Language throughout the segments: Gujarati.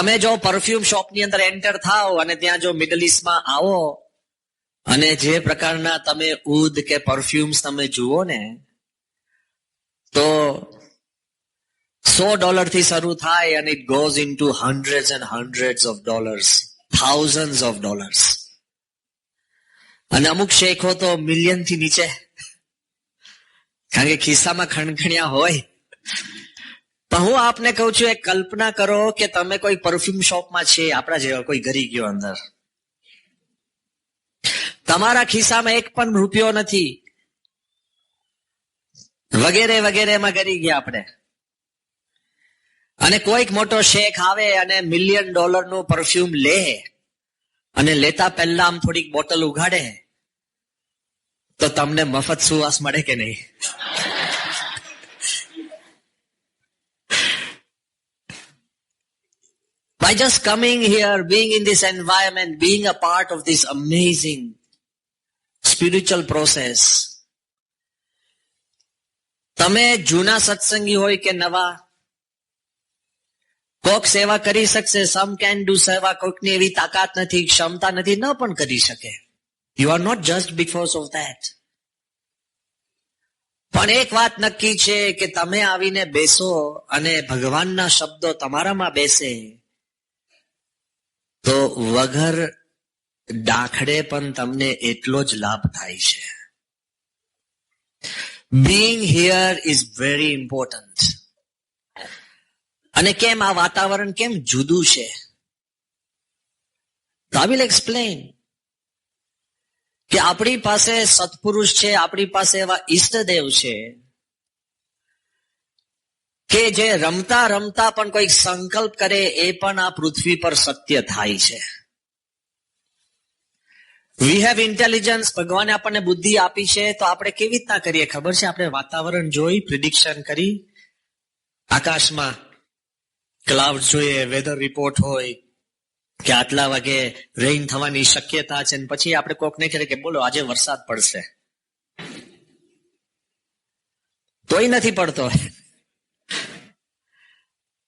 તમે જો પરફ્યુમ શોપની અંદર એન્ટર થાવ અને ત્યાં જો મિડલ ઇસ્ટમાં આવો અને જે પ્રકારના તમે ઉદ કે પરફ્યુમ્સ તમે જુઓ ને, તો $100 થી શરૂ થાય અને it goes into hundreds and hundreds of dollars, thousands of dollars. અને અમુક શેખો તો મિલિયન થી નીચે, કારણ કે ખિસ્સામાં ખણખણ્યા હોય. પણ હું આપને કહું છું, એક કલ્પના કરો કે તમે કોઈ પરફ્યુમ શોપમાં છે, આપણા જેવા કોઈ ગરી ગયો અંદર, તમારા ખિસ્સામાં એક પણ રૂપિયો નથી, વગેરે વગેરેમાં ગરી ગયા આપણે, અને કોઈક મોટો શેખ આવે અને $1 million નું પરફ્યુમ લે અને લેતા પહેલા આમ થોડીક બોટલ ઉઘાડે, તો તમને મફત સુવાસ મળે કે નહીં? By just coming here, being in this environment, being a part of this amazing spiritual process, તમે જૂના સત્સંગી હોય કે નવા, કોક સેવા કરી શકશે, સમ કેન ડુ સેવા, કોકની એવી તાકાત નથી, ક્ષમતા નથી, ન પણ કરી શકે. You are not just because of that. પણ એક વાત નક્કી છે કે તમે આવીને બેસો અને ભગવાનના શબ્દો તમારામાં બેસે, તો વગર દાખલે પણ તમને એટલો જ લાભ થાય છે. Being here is very important. અને કેમ આ વાતાવરણ કેમ જુદું છે? I will explain. કે આપણી પાસે સત્પુરુષ છે, આપણી પાસે એવા ઈષ્ટદેવ છે કે જે રમતા રમતા પણ કોઈક સંકલ્પ કરે એ પણ આ પૃથ્વી પર સત્ય થાય છે. વી હેવ ઇન્ટેલિજન્સ, ભગવાને આપણને બુદ્ધિ આપી છે, તો આપણે કેવી રીતના કરીએ ખબર છે? આપણે વાતાવરણ જોઈ, પ્રિડિક્શન કરી, આકાશમાં ક્લાઉડ જોઈએ, વેધર રિપોર્ટ હોય કે આટલા વાગે રેઇન થવાની શક્યતા છે, અને પછી આપણે કોકને કહીએ કે બોલો આજે વરસાદ પડશે, તોય નથી પડતો.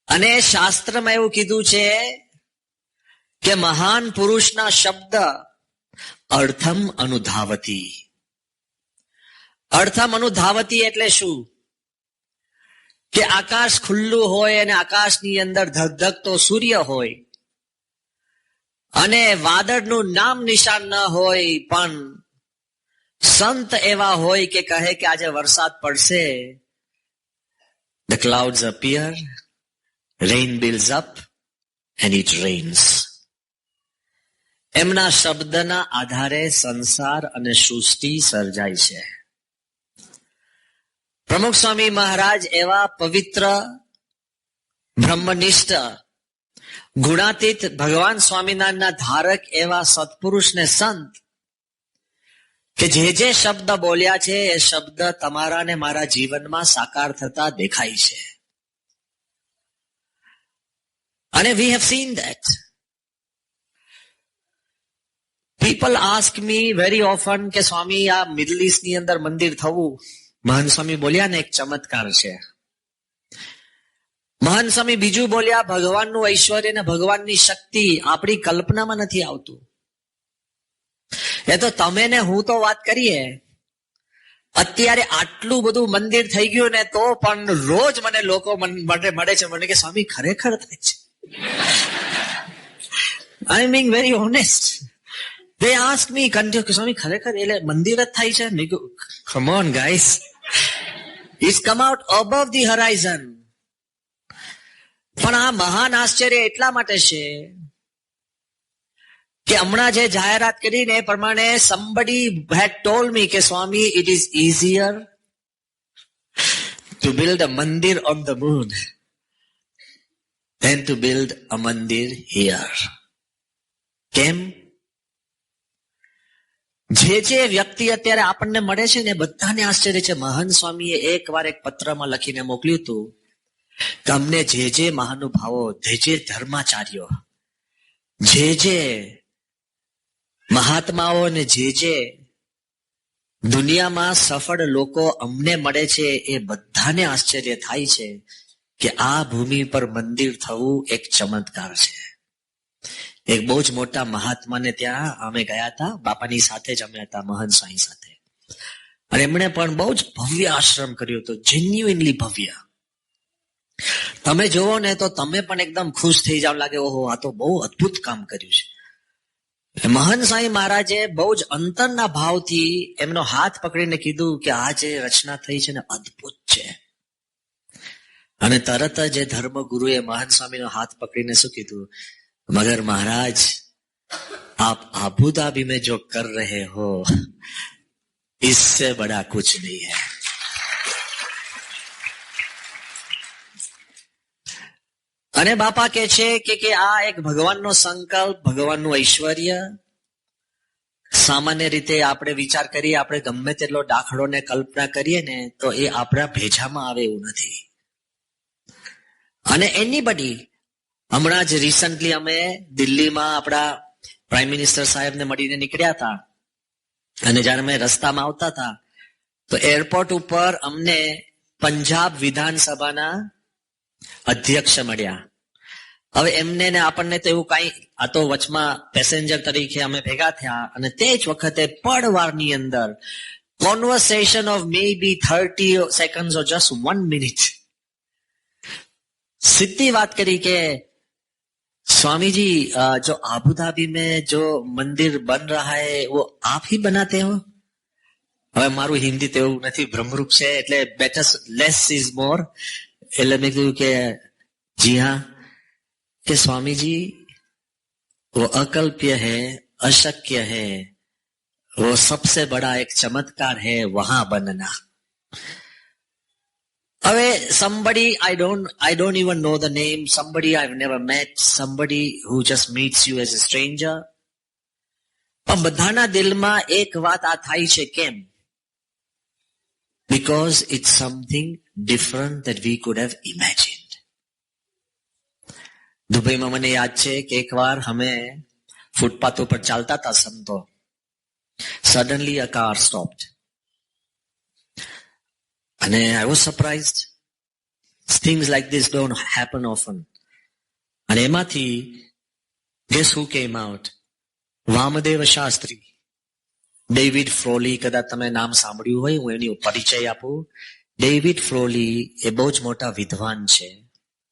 અને શાસ્ત્રમાં એવું કીધું છે કે મહાન પુરુષના શબ્દ અર્થમ અનુધાવતી. અર્થમ અનુધાવતી એટલે શું? કે આકાશ ખુલ્લું હોય અને આકાશની અંદર ધગધગતો સૂર્ય હોય અને વાદળનું નામ નિશાન ન હોય, પણ સંત એવા હોય કે કહે કે આજે વરસાદ પડશે. The clouds appear, rain builds up and it rains. એમના શબ્દના આધારે સંસાર અને સૃષ્ટિ સર્જાય છે. પ્રમુખ સ્વામી મહારાજ એવા પવિત્ર, બ્રહ્મનિષ્ઠ, ગુણાતીત ભગવાન સ્વામિનારાયણના ધારક એવા સત્પુરુષ ને સંત કે જે શબ્દ બોલ્યા છે એ શબ્દ તમારા ને મારા જીવનમાં સાકાર થતા દેખાય છે. અને we have seen that. People ask me very often કે સ્વામી આ મિડલ ઇસ્ટ ની અંદર મંદિર થવું, મહાન સ્વામી બોલ્યા ને એક ચમત્કાર છે. મહાન સ્વામી બીજું બોલ્યા, ભગવાનનું ઐશ્વર્ય ને ભગવાનની શક્તિ આપણી કલ્પનામાં નથી આવતું. એ તો તમે ને હું તો વાત કરીએ, અત્યારે આટલું બધું મંદિર થઈ ગયું ને તો પણ રોજ મને લોકો મળે છે, મને કે સ્વામી ખરેખર થાય છે. I am being very honest. They ask me, સ્વામી ખરેખર એટલે મંદિર જ થાય છે? Come on guys, it's come out above the horizon. પણ આ મહાન આશ્ચર્ય એટલા માટે છે કે હમણાં જે જાહેરાત કરીને એ પ્રમાણે somebody had told me કે સ્વામી it is easier to build a mandir on the moon than to build a mandir here. કેમ? જે વ્યક્તિ અત્યારે આપણને મળે છે ને બધાને આશ્ચર્ય છે. મહાન સ્વામીએ એકવાર એક પત્રમાં લખીને મોકલ્યું હતું કે અમને જે મહાનુભાવો, જે ધર્માચાર્યો, જે મહાત્માઓ અને જે દુનિયામાં સફળ લોકો અમને મળે છે એ બધાને આશ્ચર્ય થાય છે કે આ ભૂમિ પર મંદિર થવું એક ચમત્કાર છે. એક બહુ જ મોટા મહાત્માને ત્યાં અમે ગયા હતા, બાપાની સાથે જ અમે હતા, મહંત સ્વામી સાથે. અને એમણે પણ બહુ જ ભવ્ય આશ્રમ કર્યો હતો, જેન્યુઇનલી ભવ્ય. તમે જોવો ને તો તમે પણ એકદમ ખુશ થઈ જાવ, લાગે ઓહો આ તો બહુ અદ્ભુત કામ કર્યું છે. મહંત સ્વામી મહારાજે બહુ જ અંતરના ભાવથી એમનો હાથ પકડીને કીધું કે આ જે રચના થઈ છે ને અદ્ભુત છે. અને તરત જ એ ધર્મગુરુએ મહંત સ્વામીનો હાથ પકડીને શું કીધું, મગર महाराज आप आबू धाबी में जो कर रहे हो इससे बड़ा कुछ नहीं है. અને બાપા કે છે કે આ એક ભગવાનનો સંકલ્પ, ભગવાનનું ઐશ્વર્ય. સામાન્ય રીતે આપણે વિચાર કરીએ, આપણે ગમે તેટલો દાખલો ને કલ્પના કરીએ ને તો એ આપણા ભેજામાં આવે એવું નથી. અને એનીબડી, હમણાં જ રિસન્ટલી અમે દિલ્હીમાં આપણા પ્રાઇમ મિનિસ્ટર સાહેબને મળીને નીકળ્યા હતા. અને જયારે અમે રસ્તામાં આવતા હતા તો એરપોર્ટ ઉપર અમને પંજાબ વિધાનસભાના અધ્યક્ષ મળ્યા. હવે એમને ને આપણને તો એવું કઈ, આ તો વચમાં પેસેન્જર તરીકે અમે ભેગા થયા. અને તે જ વખતે પડવારની અંદર conversation of may be 30 seconds or just 1 minute, सीधी बात करी के स्वामी जी जो आबू धाबी में जो मंदिर बन रहा है वो आप ही बनाते हो. હવે મારું હિન્દી તો એવું નથી, બ્રહ્મરૂપ છે એટલે બેટર લેસ ઇઝ મોર. એટલે મેં કહ્યું કે જી હા, કે स्वामी जी वो अकल्प्य है, अशक्य है, वो सबसे बड़ा एक चमत्कार है वहां बनना. હવે somebody I don't even know the name, somebody I've never met, somebody who just meets you as a stranger. પણ બધાના દિલમાં એક વાત આ થાય છે, કેમ? Because it's something different that we could have imagined. દુબઈમાં મને યાદ છે કે એકવાર અમે ફૂટપાથ ઉપર ચાલતા હતા સંતો. Suddenly a car stopped. And I was surprised. Things like this don't happen often. And એમાંથી guess who came out? Vamadev Shastri, David Frawley. કદાચ તમે નામ સાંભળ્યું હોય, હું એની પરિચય આપું. ડેવિડ ફ્રોલી એ બહુ જ મોટા વિદ્વાન છે,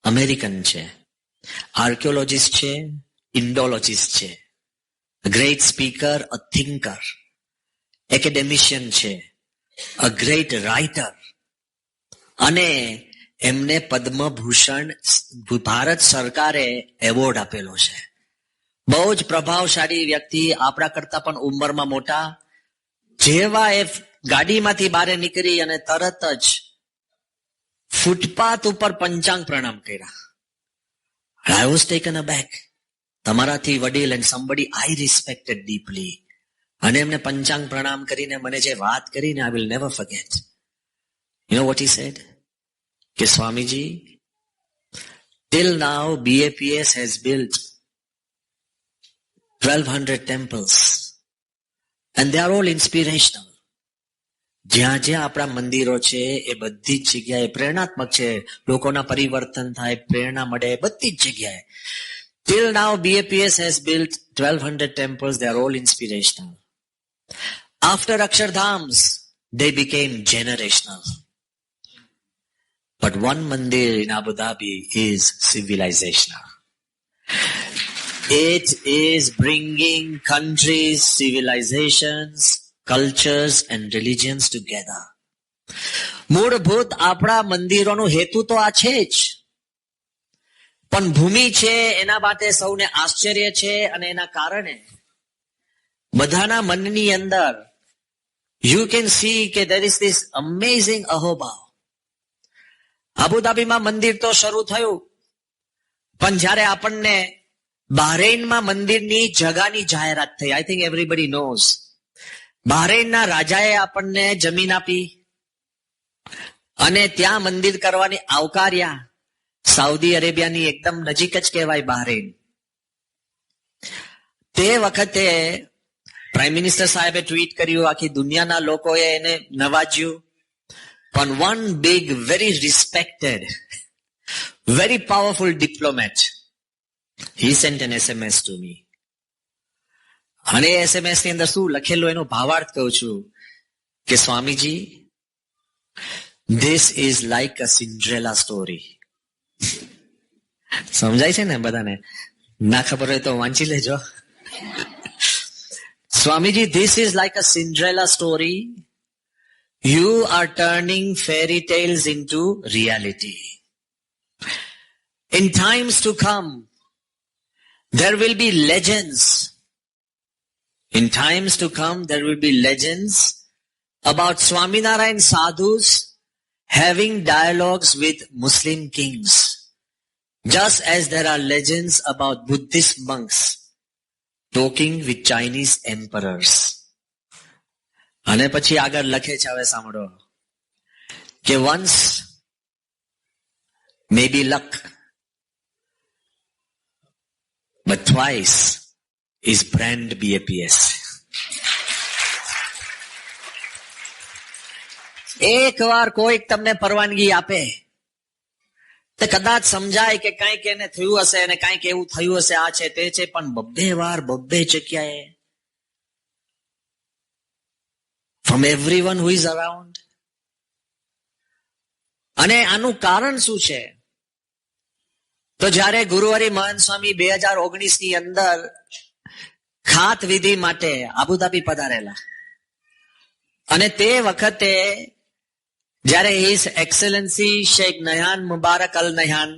અમેરિકન છે, આર્કિયોલોજીસ્ટ છે, ઇન્ડોલોજીસ્ટ છે, ગ્રેટ સ્પીકર, અ થિંકર, એકેડેમિશિયન છે, અ ગ્રેટ રાઇટર. અને એમને પદ્મભૂષણ ભારત સરકારે એવોર્ડ આપેલો છે. બહુ જ પ્રભાવશાળી વ્યક્તિ, આપણા કરતા પણ ઉંમરમાં મોટા. જેવા એ ગાડીમાંથી બહાર નીકળી અને તરત જ ફૂટપાથ ઉપર પંચાંગ પ્રણામ કર્યા. I was taken aback. તમારાથી વડીલ and somebody I respected deeply. અને એમને પંચાંગ પ્રણામ કરીને મને જે વાત કરીને I will never forget. You know what he said? કે Swamiji, till now BAPS has built 1200 temples and they are all inspirational. જ્યાં જ્યાં આપણા મંદિરો છે એ બધી જ જગ્યાએ પ્રેરણાત્મક છે, લોકોના પરિવર્તન થાય, પ્રેરણા મળે, બધી જ જગ્યાએ. Till now BAPS has built 1200 temples, they are all inspirational. After Akshardhams they became generational. But one mandir in Abu Dhabi is civilizational. It is bringing countries, civilizations, cultures and religions together. મૂળભૂત આપણા મંદિરોનો હેતુ તો આ છે જ, પણ ભૂમિ છે એના માટે સૌને આશ્ચર્ય છે. અને એના કારણે બધાના મનની અંદર you can see કે there is this amazing અહોભાવ. અબુધાબીમાં મંદિર તો શરૂ થયું, પણ જ્યારે આપણને બહરેઇનમાં મંદિરની જગાની જાહેરાત થઈ, આઈ થિંક એવરીબડી નોઝ. બહરેઇનના રાજાએ આપણને જમીન આપી અને ત્યાં મંદિર કરવાની આવકાર્યા. સાઉદી અરેબિયાની એકદમ નજીક જ કહેવાય બહરેઇન. તે વખતે પ્રાઇમ મિનિસ્ટર સાહેબે ટ્વીટ કર્યું, આખી દુનિયાના લોકોએ એને નવાજ્યું. પણ one big, very respected, very powerful diplomat, he sent an SMS to me. અને SMS ની અંદર શું લખેલું એનો ભાવાર્થ કહું છું કે Swamiji, this is like a Cinderella story. સમજાય છે ને બધાને? ના ખબર હોય તો વાંચી લેજો. Swamiji, this is like a Cinderella story. You are turning fairy tales into reality. In times to come, there will be legends. In times to come, there will be legends about Swaminarayan sadhus having dialogues with Muslim kings. Just as there are legends about Buddhist monks talking with Chinese emperors. અને પછી આગળ લખે છે, હવે સાંભળો, કે once may be luck, but twice is brand BAPS. એક વાર કોઈક તમને પરવાનગી આપે તો કદાચ સમજાય કે કંઈક એને થયું હશે અને કંઈક એવું થયું હશે, આ છે તે છે, પણ બબ્બે વાર બબ્બે જગ્યાએ from everyone who is around. અને આનું કારણ શું છે? તો જ્યારે ગુરુવારી મહંત સ્વામી 2019 ની અંદર ખાત વિધિ માટે આબુધાબી પધારેલા, અને તે વખતે જ્યારે હિઝ એક્સેલન્સી શેખ નયાન મુબારક અલ નયાન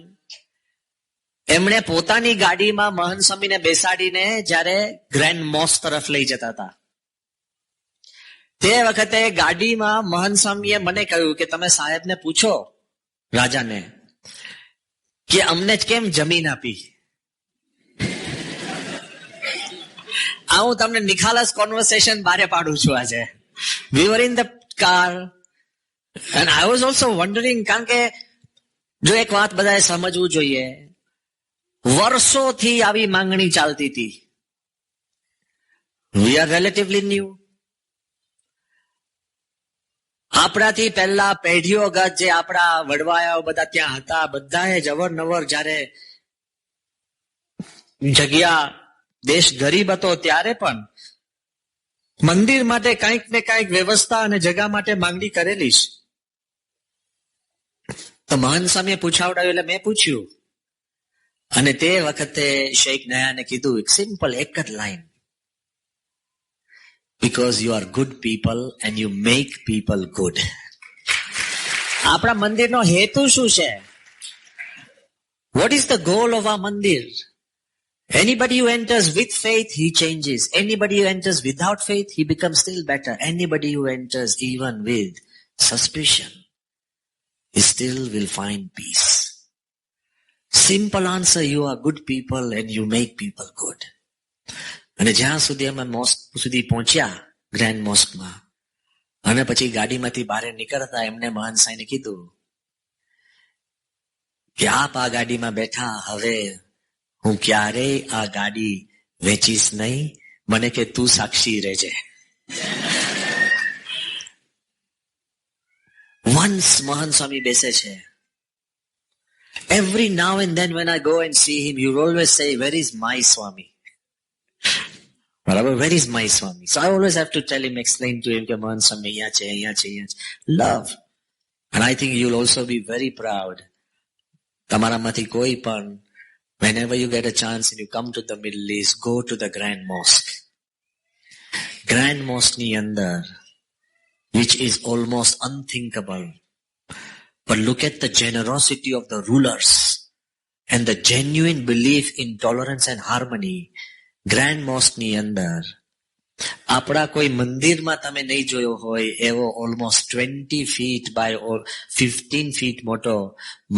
એમણે પોતાની ગાડીમાં મહંત સ્વામીને બેસાડીને જ્યારે ગ્રેન્ડ મોસ્ક તરફ લઈ જતા હતા, તે વખતે ગાડીમાં મહંત સ્વામીએ મને કહ્યું કે તમે સાહેબને પૂછો, રાજાને, કે અમને કેમ જમીન આપી. આ હું તમને નિખાલસ કોન્વર્સેશન બારે પાડું છું આજે. We were in the car and I was also wondering, કારણ કે જો એક વાત બધાએ સમજવું જોઈએ, વર્ષોથી આવી માંગણી ચાલતી હતી. We are relatively new. આપણાથી પહેલા પેઢીઓગત જે આપણા વડવાયાઓ બધા ત્યાં હતા, બધાએ જ અવરનવર જયારે જગ્યા, દેશ ગરીબ હતો ત્યારે પણ મંદિર માટે કંઈક ને કંઈક વ્યવસ્થા અને જગા માટે માંગણી કરેલી છે. તો મહંત સ્વામીએ પૂછાવડાવ્યું એટલે મેં પૂછ્યું, અને તે વખતે શેખ નયાને કીધું સિમ્પલ એક જ line, because you are good people and you make people good. આપણા મંદિરનો હેતુ શું છે? What is the goal of our mandir? Anybody who enters with faith, he changes. Anybody who enters without faith, he becomes still better. Anybody who enters even with suspicion, he still will find peace. Simple answer, you are good people and you make people good. અને જ્યાં સુધી અમે મોસ્ક સુધી પહોંચ્યા, ગ્રેન્ડ મોસ્કમાં, અને પછી ગાડીમાંથી બહાર નીકળતા એમને મહંત સાહેબને કીધું કે આપ આ ગાડીમાં બેઠા, હવે હું ક્યારેય આ ગાડી વેચીશ નહીં, મને કે તું સાક્ષી રહેજે. વન્સ મહંત સ્વામી બેસે છે. Every now and then when I go and see him, you always say, where is my Swami? Where is my Swami? So I always have to tell him, explain to him, Mahant Swami, અહીંયા છે. Love. And I think you'll also be very proud. તમારામાંથી કોઈ પણ, whenever you get a chance and you come to the Middle East, go to the Grand Mosque. Grand Mosque ની અંદર, which is almost unthinkable. But look at the generosity of the rulers and the genuine belief in tolerance and harmony. Grand mosque ની અંદર આપણા કોઈ મંદિરમાં તમે નહીં જોયો હોય એવો ઓલમોસ્ટ 20 feet by 15 feet મોટો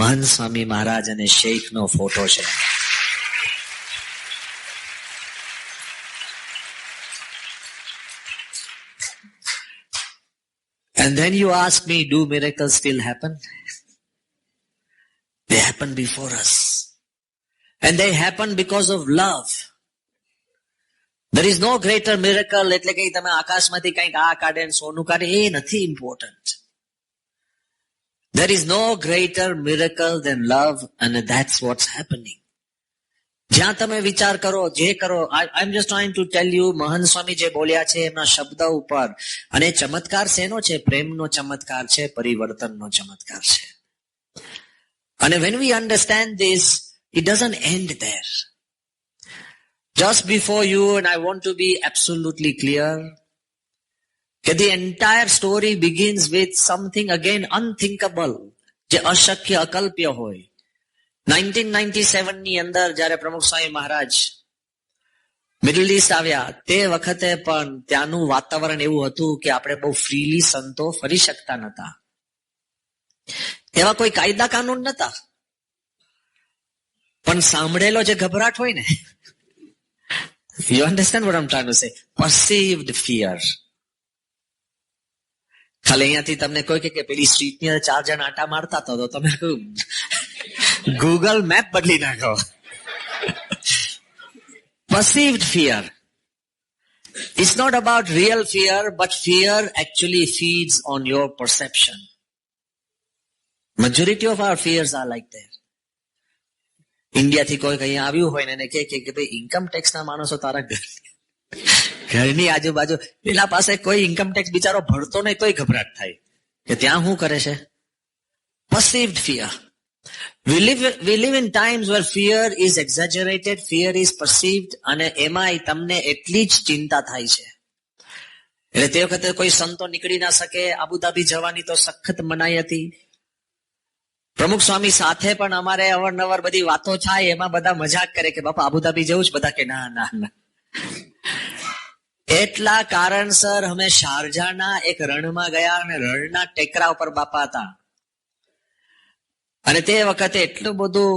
મહંત સ્વામી મહારાજ અને શેખનો ફોટો છે. And then you ask me, do miracles still happen? They happen before us. And they happen because of love. There is no greater miracle, એટલે કે તમે આકાશમાંથી કંઈક આ કાઢે સોનું કાઢે, એ નથી important. There is no greater miracle than love, and that's what's happening. જ્યાં તમે વિચાર કરો, જે કરો, I am just trying to tell you, Mahant Swami જે બોલ્યા છે એમના શબ્દ ઉપર. અને ચમત્કાર શેનો છે? પ્રેમનો ચમત્કાર છે, પરિવર્તનનો ચમત્કાર છે. અને when we understand this, it doesn't end there. Just before you, and I want to be absolutely clear, that the entire story begins with something again unthinkable, જે અશક્ય, અકલ્પ્ય હોય. 1997 ની અંદર જયારે પ્રમુખ સ્વામી મહારાજ મિડલ ઈસ્ટ આવ્યા, તે વખતે પણ ત્યાંનું વાતાવરણ એવું હતું કે આપણે બહુ ફ્રીલી સંતો ફરી શકતા નતા. એવા કોઈ કાયદા કાનૂન નતા. પણ સાંભળેલો જે ગભરાટ હોય ને, you understand what I'm trying to say? Perceived fear. ખાલી અહીંયાથી તમને કોઈ કે પેલી સ્ટ્રીટ ની 4 જણ આટા મારતા હતા તો તમે ગૂગલ મેપ બદલી નાખો. Perceived fear. It's not about real fear, but fear actually feeds on your perception. Majority of our fears are like that. ઇન્ડિયાથી કોઈ અહીંયા આવ્યું હોય ને એને કે ભાઈ ઇન્કમ ટેક્સ ના માણસો તારા ઘરની આજુબાજુ, પેલા પાસે કોઈ ઇન્કમ ટેક્સ બિચારો ભરતો નહીં તોય ગભરાટ થાય કે ત્યાં શું કરે છે. Perceived fear. We live in times where fear is exaggerated, fear is perceived, અને એમાંય તમને એટલી જ ચિંતા થાય છે. એટલે તે વખતે કોઈ સંતો નીકળી ના શકે. આબુધાબી જવાની તો સખત મનાઈ હતી. પ્રમુખ સ્વામી સાથે પણ અમારે અવારનવાર બધી વાતો થાય, એમાં બધા મજાક કરે કે બાપા આબુધાબી જવું જ, બધા કે ના ના ના. એટલા કારણસર અમે શારજાના એક રણમાં ગયા અને રણના ટેકરા ઉપર બાપા હતા. અને તે વખતે એટલું બધું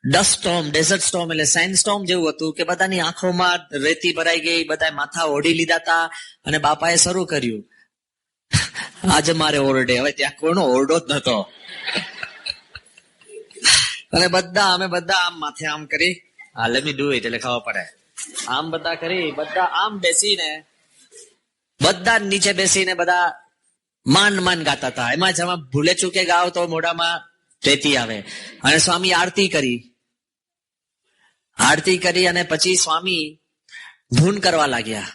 ડસ્ટ સ્ટોર્મ, ડેઝર્ટ સ્ટોર્મ એટલે સેન્ડ સ્ટોર્મ જેવું હતું કે બધાની આંખોમાં રેતી ભરાઈ ગઈ, બધા માથા ઓઢી લીધા હતા. અને બાપાએ શરૂ કર્યું, આજે મારે ઓરડે. હવે ત્યાં કોઈનો ઓરડો જ નતો. અને અમે બધા આમ માથે આમ કરી, લેટ મી ડુ ઇટ, એટલે ખબર પડે. આમ બધા કરી, બધા આમ બેસીને, બધા નીચે બેસીને બધા માંડ ગાતા હતા. એમાં જવા ભૂલે ચૂકે ગાવ તો મોઢામાં રેતી આવે. અને સ્વામી આરતી કરી અને પછી સ્વામી ધૂન કરવા લાગ્યા.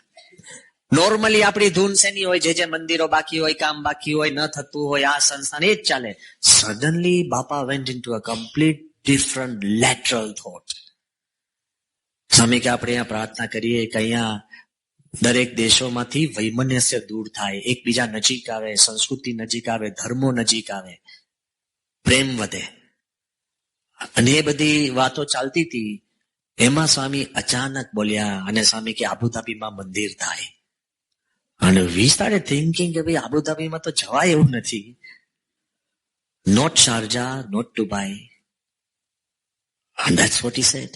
નોર્મલી આપણી ધૂન શેની હોય? જે મંદિરો બાકી હોય, કામ બાકી હોય, ન થતું હોય, આ સંસ્થાન એ જ ચાલે. Suddenly Bapa went into a complete different lateral thought. Swami કે આપણે અહીંયા પ્રાર્થના કરીએ કે અહીંયા દરેક દેશોમાંથી વૈમનસ્ય દૂર થાય, એકબીજા નજીક આવે, સંસ્કૃતિ નજીક આવે, ધર્મો નજીક આવે, પ્રેમ વધે. અને એ બધી વાતો ચાલતી હતી. એમાં સ્વામી અચાનક બોલ્યા અને સ્વામી કે આબુધાબીમાં મંદિર થાય. અને વી સ્ટાર્ટેડ થિંકિંગ કે ભાઈ આબુધાબીમાં તો જવાય એવું નથી. Not Sharjah, not Dubai. And that's what he said.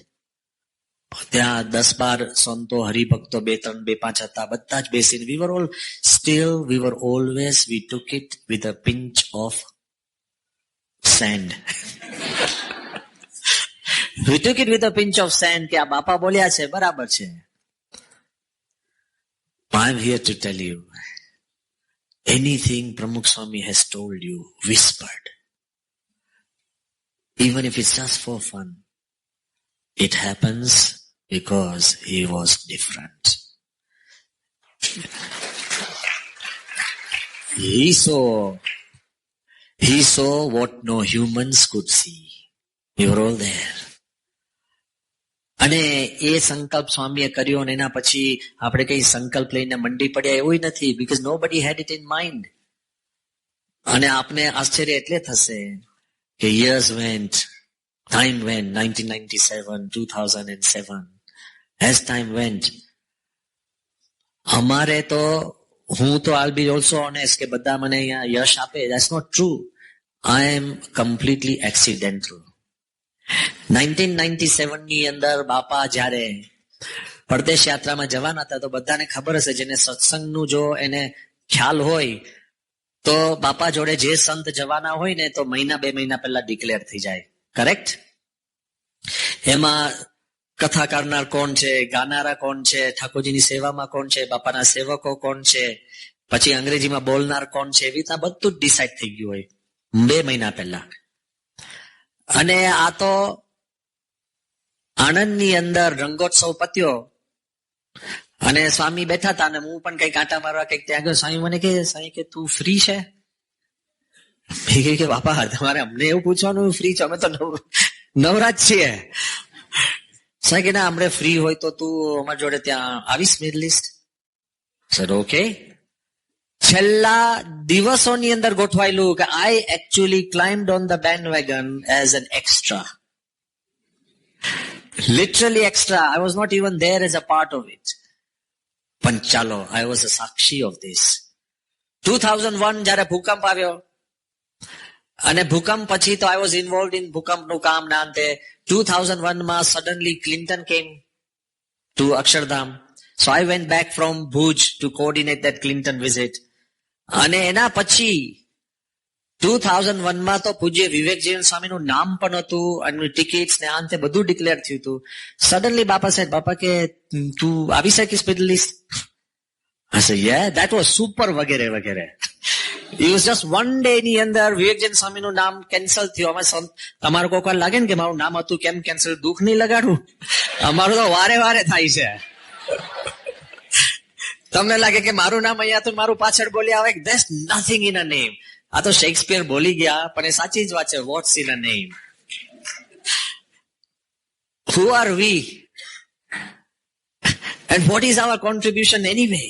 ત્યાં 10-12 સંતો, હરિભક્તો 2-3, 2-5 હતા. બધા જ બેસીને we were always, we took it with a pinch of sand. We took it with a pinch of sand કે આ બાપા બોલ્યા છે બરાબર છે. I'm here to tell you, anything Pramukh Swami has told you, whispered, even if it's just for fun, it happens because he was different. He saw what no humans could see. We were all there. અને એ સંકલ્પ સ્વામીએ કર્યો અને એના પછી આપણે કઈ સંકલ્પ લઈને મંડી પડ્યા એવું નથી, because nobody had it in mind. અને આપને આશ્ચર્ય એટલે થશે કે years went, time went, 1997, 2007, as time went, અમારે તો, હું તો I'll be also honest કે બધા મને અહીંયા યશ આપે, that's not true. I am completely accidental. 1997 ની અંદર બાપા જયારે પરદેશ યાત્રામાં જવાના હતા તો બધાને ખબર હશે, જેને સત્સંગનું જો એને ખ્યાલ હોય તો બાપા જોડે જે સંત જવાના હોય ને તો 1-2 મહિના પહેલા ડિક્લેર થઈ જાય. કરેક્ટ? એમાં કથા કરનાર કોણ છે, ગાનારા કોણ છે, ઠાકોરજીની સેવામાં કોણ છે, બાપાના સેવકો કોણ છે, પછી અંગ્રેજીમાં બોલનાર કોણ છે, એવી રીતના બધું જ ડિસાઇડ થઈ ગયું હોય 2 મહિના પહેલા. અને આ તો આણંદની અંદર રંગોત્સવ પત્યો અને સ્વામી બેઠા હતા અને હું પણ કઈક આંટા મારવા કઈક ત્યાં ગયો. સ્વામી મને કે સાંઈ કે તું ફ્રી છે? મેં કહ્યું કે બાપા તમારે અમને એવું પૂછવાનું ફ્રી છે? અમે તો નવરાજ છીએ. સાંઈ કે ના અમને ફ્રી હોય તો તું અમારી જોડે ત્યાં આવીશ મિડલ ઈસ્ટ? Sir okay. છેલ્લા દિવસોની અંદર ગોઠવાયેલું કે I actually climbed on the bandwagon as an extra. Literally extra. I was not even there as a part of it. પણ ચાલો, આઈ વોઝ અ સાક્ષી ઓફ ધીસ. 2001 જયારે ભૂકંપ આવ્યો અને ભૂકંપ પછી તો આઈ વોઝ ઇન્વોલ્વ ઇન ભૂકંપનું કામ ના અંતે 2001 માં suddenly Clinton came to Akshardham. So I went back from Bhuj to coordinate that Clinton visit. અને એના પછી 2001 માં તો પૂજ્ય વિવેકજીવન સ્વામીનું નામ પણ હતું અને ટિકિટ્સ ને અંતે બધું ડિક્લેર થયું હતું. સડનલી બાપા સાહેબ, બાપા કે તું આવી શકીશ middle East? I said, yeah, that was super વગેરે વગેરે. It was just one day ની અંદર વિવેકજીવન સ્વામીનું નામ કેન્સલ થયું. અમે તમારે કોઈ વાર લાગે ને કે મારું નામ હતું કેમ કેન્સલ? દુઃખ નહીં લગાડું, અમારું તો વારે વારે થાય છે. તમને લાગે કે મારું નામ અહીંયા તો મારું પાછળ બોલી આવે, there's nothing in a name. આ તો શેક્સપિયર બોલી ગયા, પણ એ સાચી જ વાત છે. What's in a name? Who are we? And what is our contribution anyway?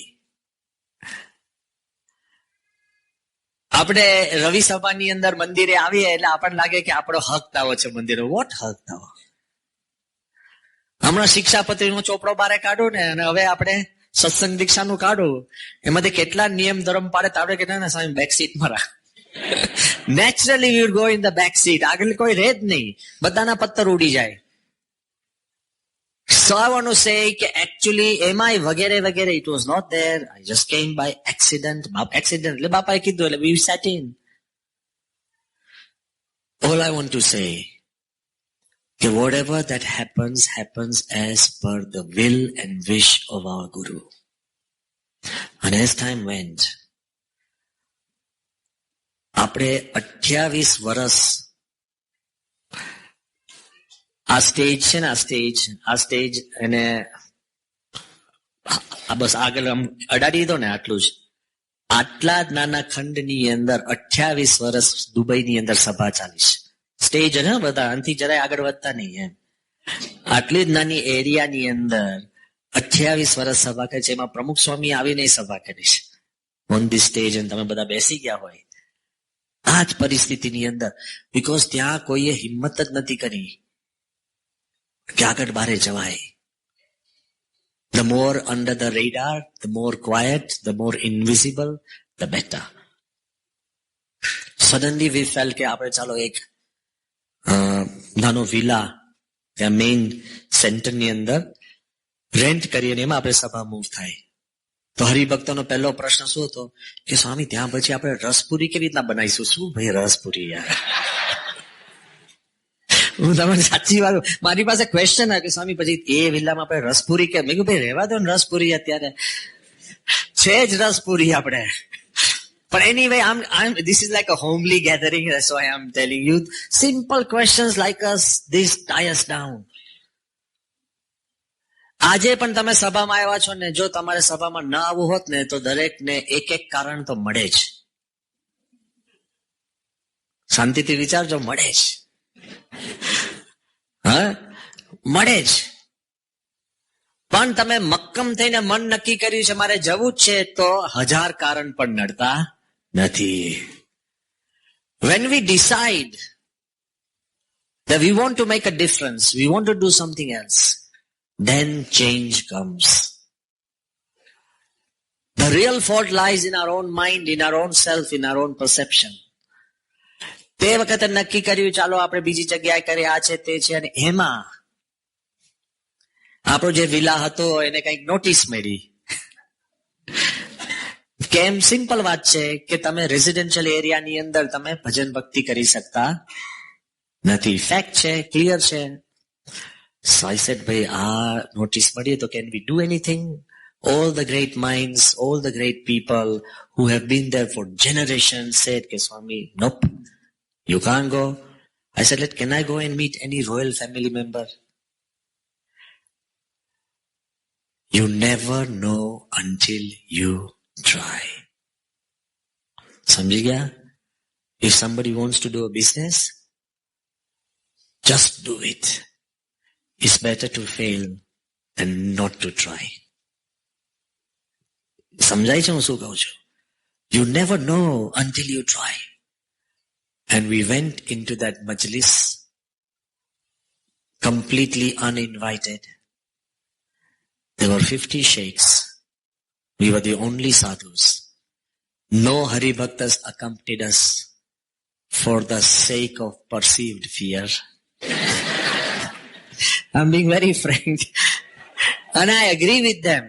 આપણે રવિ સભાની અંદર મંદિરે આવીએ એટલે આપણને લાગે કે આપણો હક દાવો છે મંદિરે. વોટ હક દાવો? હમણાં શિક્ષાપત્રીનો ચોપડો બારે કાઢો ને, અને હવે આપણે સત્સંગ દીક્ષાનું કાઢું, એમાંથી કેટલા નિયમ ધર્મ પાડે તાવડે કે ના સામે બેક સીટ મારા. Naturally V would go in the back seat. આગળ કોઈ રહે જ નહીં, બધાના પત્તર ઉડી જાય. So I want to say કે actually એમાંય વગેરે વગેરે it was not there. I just came by accident. Accident એટલે બાપાએ કીધું એટલે we sat in. All I want to say that whatever that happens, happens as per the will and wish of our Guru. And as time went, આપણે 28 વર્ષ આ સ્ટેજ છે ને, આ સ્ટેજ એને બસ આગળ આમ અડાડી દો ને, આટલું જ. આટલા જ નાના ખંડની અંદર 28 વર્ષ દુબઈની અંદર સભા ચાલી છે. સ્ટેજ ને બધા આનાથી જરાય આગળ વધતા નહીં એમ. આટલી જ નાની એરિયાની અંદર 28 વર્ષ સભા કરી છે. એમાં પ્રમુખ સ્વામી આવીને સભા કરી છે ઓન ધી સ્ટેજ, અને તમે બધા બેસી ગયા હોય આ જ પરિસ્થિતિની અંદર. બીકોઝ ત્યાં કોઈએ હિંમત જ નથી કરી કે આગળ બારે જવાય. The more under the radar, the more quiet, the more invisible, the better. Suddenly we felt કે આપણે ચાલો એક નાનો વિલા ત્યાં મેઇન સેન્ટરની અંદર રેન્ટ કરીએ ને એમાં આપણે સભા મૂવ થાય. તો હરિભક્તોનો પહેલો પ્રશ્ન શું હતો કે સ્વામી ત્યાં પછી આપણે રસપુરી કેવી રીતના બનાવીશું? શું ભાઈ રસપુરી યાર? હું તમને સાચી વાત, મારી પાસે ક્વેશ્ચન આવે કે સ્વામી પછી એ વિલામાં આપણે રસપુરી કે? મેં કહ્યું ભાઈ રહેવા દો ને રસપુરી, અત્યારે છે જ રસપુરી આપણે. But anyway, this is like a homely gathering. That's why I'm telling you. Simple questions like us, this tie us down. આજે પણ તમે સભામાં આવ્યા છો ને, જો તમારે સભામાં ન આવવું હોત ને તો દરેકને એક એક કારણ તો મળે જ. શાંતિથી વિચારજો, મળે જ. હા, મળે જ. પણ તમે મક્કમ થઈને મન નક્કી કર્યું છે મારે જવું જ છે, તો 1000 કારણ પણ નડતા નથી. When we decide that we want to make a difference, we want to do something else, then change comes. The real fault lies in our own mind, in our own self, in our own perception. તે વખતે નક્કી કર્યું ચાલો આપણે બીજી જગ્યાએ કરીએ, આ છે તે છે, અને એમાં આપણો જે વિલા હતો એને કઈક નોટિસ મળી. કેમ? સિમ્પલ વાત છે કે તમે રેઝિડેન્શિયલ એરિયાની અંદર તમે ભજન ભક્તિ કરી શકતા નથી. ફેક્ટ છે, ક્લિયર છે. So I said, ભાઈ આ નોટિસ મળી તો can we do anything? All the great minds, all the great people who have been there for generations said કે Swami, nope, you can't go. I said, can I go and meet any royal family member? You never know until you try. समझ गया? If somebody wants to do a business, just do it. It's better to fail than not to try. સમજાય છે હું શું કહું છું? You never know until you try. And we went into that majlis completely uninvited. There were 50 sheikhs. We were the only sadhus. No Hari Bhaktas accompanied us for the sake of perceived fear. I'm being very frank. And I agree with them.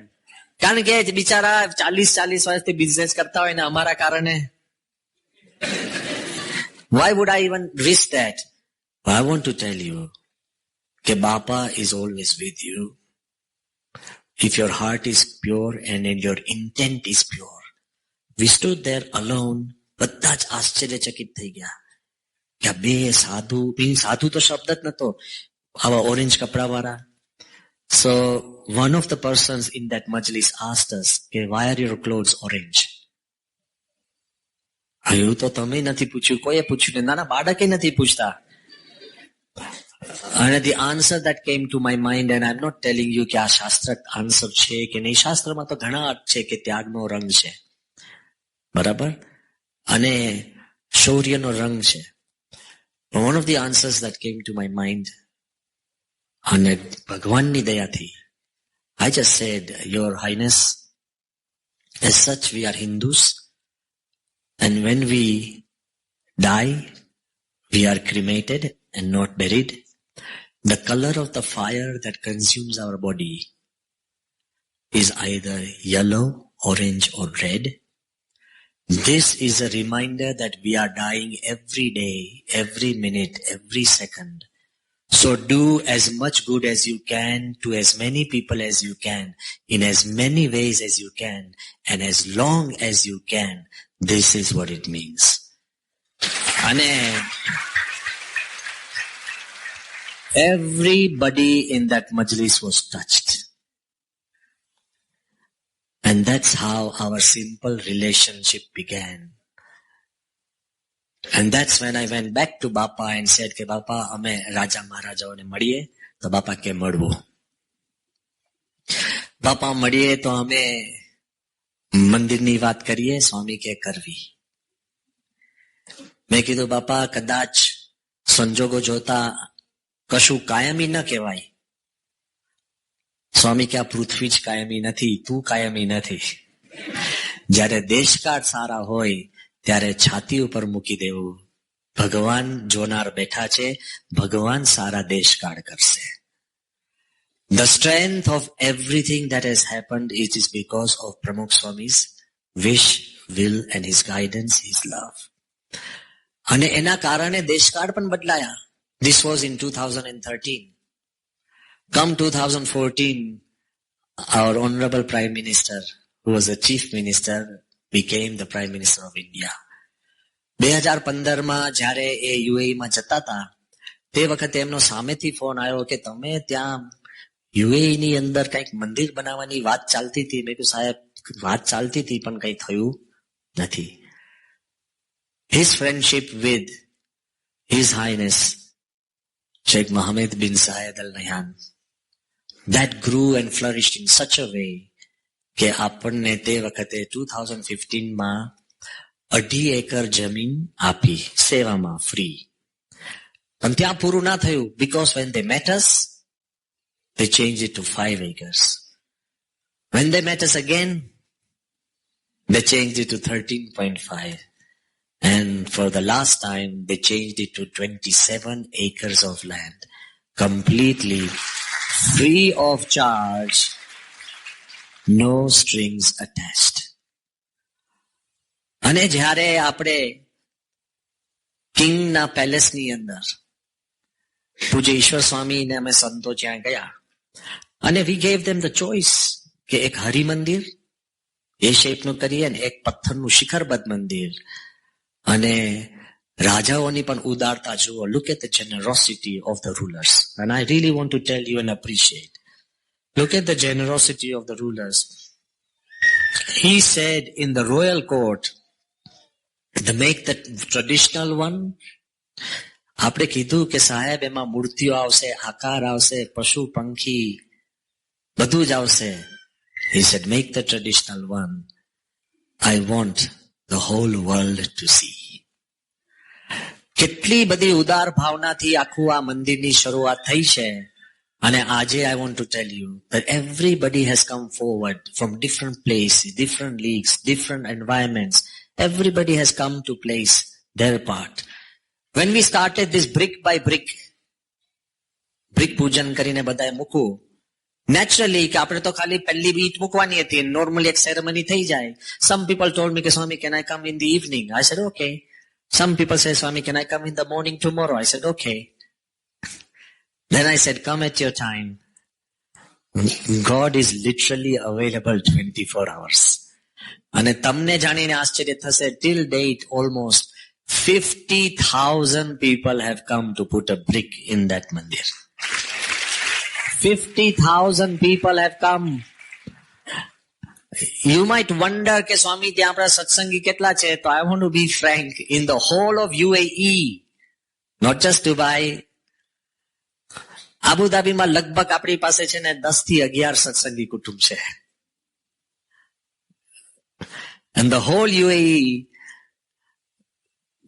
કારણ કે બિચારા 40 વર્ષથી બિઝનેસ કરતા હોય ને અમારા કારણે. Why would I even risk that? I want to tell you that Bapa is always with you. If your heart is pure and your intent is pure. We stood there alone. બધા જ આશ્ચર્યચકિત થઈ ગયા કે બે સાધુ, સાધુ તો શબ્દ જ નતો, આવા ઓરેન્જ કપડા વાળા. So one of the persons in that majlis asked us, why are your clothes orange? એવું તો તમે નથી પૂછ્યું, કોઈએ પૂછ્યું ને, નાના બાળકે નથી પૂછતા. And the answer that came to my mind, and I'm not telling you કે આ શાસ્ત્ર આન્સર છે કે નહીં, શાસ્ત્રમાં તો ઘણા અર્થ છે કે ત્યાગનો રંગ છે, બરાબર, અને શૌર્યનો રંગ છે. But one of the answers that came to my mind, અને ભગવાનની દયાથી, I just said, Your Highness, as such we are Hindus, and when we die, we are cremated and not buried. The color of the fire that consumes our body is either yellow, orange, or red. This is a reminder that we are dying every day, every minute, every second. So do as much good as you can to as many people as you can, in as many ways as you can, and as long as you can. This is what it means. And everybody in that majlis was touched. And that's how our simple relationship began. And that's when I went back to Bapa and said, "Ke Bapa, ame Raja Maharajaone madiye." To Bapa ke madwo. Bapa madiye to ame મંદિરની વાત કરીએ, સ્વામી કે કરવી. મેં કીધું બાપા કદાચ સંજોગો જોતા કશું કાયમી ન કહેવાય. સ્વામી કે આ પૃથ્વી જ કાયમી નથી, તું કાયમી નથી. જ્યારે દેશકાળ સારા હોય ત્યારે છાતી ઉપર મૂકી દેવું. ભગવાન જોનાર બેઠા છે, ભગવાન સારા દેશકાળ કરશે. The strength of everything that has happened is because of Pramukh Swami's wish, will and his guidance, his love. અને એના કારણે દેશકાળ પણ બદલાયા. This was in 2013. Come 2014, our honorable Prime Minister, who was the Chief Minister, became the Prime Minister of India. 2015માં જ્યારે એ UAE માં જતા હતા, તે વખતે એમનો સામેથી ફોન આવ્યો કે તમે ત્યાં યુએઈ ની અંદર કઈક મંદિર બનાવવાની વાત ચાલતી હતી. મેં કહ્યું સાહેબ વાત ચાલતી હતી પણ કઈ થયું નથી. His friendship with His Highness Sheikh Mohammed bin Zayed Al Nahyan, that grew and flourished in such a way કે આપણને તે વખતે 2015માં 2.5 એકર જમીન આપી સેવામાં ફ્રી. પણ ત્યાં પૂરું ના થયું, because when they met us, they changed it to 5 acres. When they met us again, they changed it to 13.5. And for the last time, they changed it to 27 acres of land. Completely free of charge. No strings attached. અને જ્યારે આપણે કિંગના પેલેસની અંદર પૂજ્ય ઈશ્વર સ્વામી ને અમે સંતો ત્યાં ગયા, અને we gave them the choice કે એક હરિ મંદિર એ શેપનું કરીએ ને એક પથ્થરનું શિખરબદ્ધ મંદિર. અને રાજાઓની પણ ઉદારતા જુઓ. Look at the generosity of the rulers. And I really want to tell you and appreciate. Look at the generosity of the rulers. He said in the royal court, to make the traditional one. આપણે કીધું કે સાહેબ એમાં મૂર્તિઓ આવશે, આકાર આવશે, પશુ પંખી બધું જ આવશે. He said, make the traditional one. I want the whole world to see. કેટલી બધી ઉદાર ભાવનાથી આખું આ મંદિરની શરૂઆત થઈ છે. અને આજે I want to tell you that everybody has come forward from different places, different leagues, different environments. Everybody has come to place their part. When we started this brick by brick પૂજન કરીને બધાએ મૂકવું, naturally કે આપણે તો ખાલી પહેલી બીટ મૂકવાની હતી, normally એક ceremony થઈ જાય. Some people told me, Swami, can I come in the evening? I said, okay. Some people say, Swami, can I come in the morning tomorrow? I said, okay. Then I said, come at your time. God is literally available 24 hours. અને તમને જાણીને આશ્ચર્ય થશે, till date almost 50,000 people have come to put a brick in that mandir. 50,000 people have come. You might wonder કે સ્વામી ત્યાં આપણા સત્સંગી કેટલા છે? તો I want to be frank, in the whole of UAE, not just Dubai, આબુધાબીમાં લગભગ આપણી પાસે છે ને 10 થી 11 સત્સંગી કુટુંબ છે. And the whole UAE,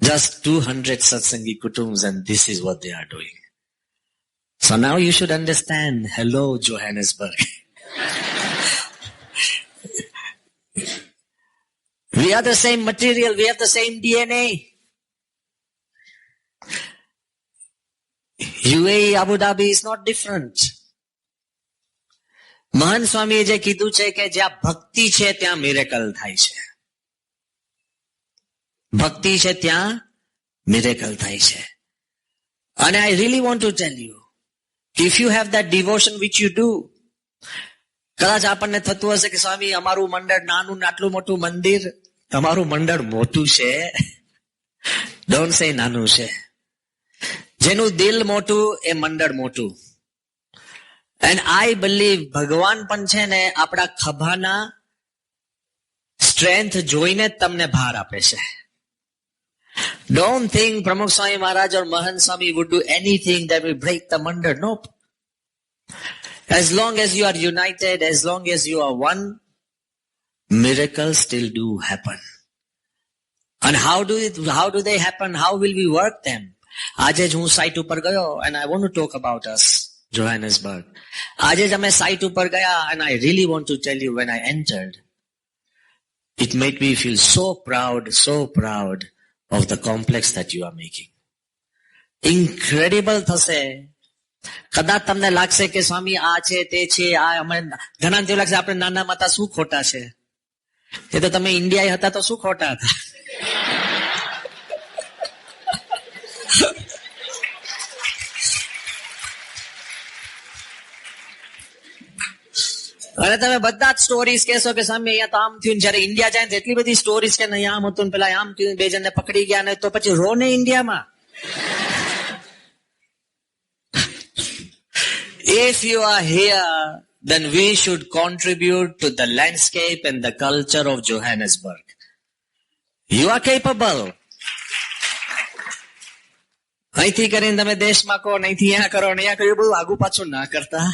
just 200 satsangi kutums, and this is what they are doing. So now you should understand. Hello, Johannesburg. We are the same material. We have the same DNA. UAE, Abu Dhabi is not different. મહાન સ્વામીએ જે કીધું છે કે જ્યાં ભક્તિ છે ત્યાં મિરેકલ થાય છે. ભક્તિ છે ત્યાં મિરેકલ થાય છે. And I really want to tell you, if you have that devotion which you do, કદાચ આપણને થતું હશે કે સ્વામી અમારું મંડળ નાનું ને આટલું મોટું મંદિર. તમારું મંડળ મોટું છે. Don't say નાનું છે. જેનું દિલ મોટું એ મંડળ મોટું. And I believe ભગવાન પણ છે ને આપણા ખભાના સ્ટ્રેન્થ જોઈને જ તમને ભાર આપે છે. Don't think Pramukh Swami Maharaj or Mahan Swami would do anything that will break the mandal. Nope. As long as you are united, as long as you are one, miracles still do happen. And how do they happen? How will we work them? આજે જ હું સાઇટ ઉપર ગયો, and I want to talk about us, Johannesburg. આજે જ અમે સાઇટ ઉપર ગયા, and I really want to tell you, when I entered, it made me feel so proud of the complex that you are making. Incredible થશે. કદાચ તમને લાગશે કે સ્વામી આ છે તે છે, આ અમે ઘણા એવું લાગશે આપણે નાના માતા શું ખોટા છે? એ તો તમે ઇન્ડિયા હતા તો શું ખોટા હતા? અને તમે બધા જ સ્ટોરીઝ કહેશો કે સ્વામી અહીંયા તો આમ થયું, જયારે ઇન્ડિયા જાય તો એટલી બધી સ્ટોરીઝ કે નહીં આમ હતું, પેલા આમ થયું, બે જણને પકડી ગયા ને તો પછી રો ને ઇન્ડિયામાં. If you are here, then we should contribute to the landscape and the culture of Johannesburg. You are capable. અહીંથી કરીને તમે દેશમાં કહો, અહીંથી અહીંયા કરો, અહીંયા કર્યું, બધું આગુ પાછું ના કરતા.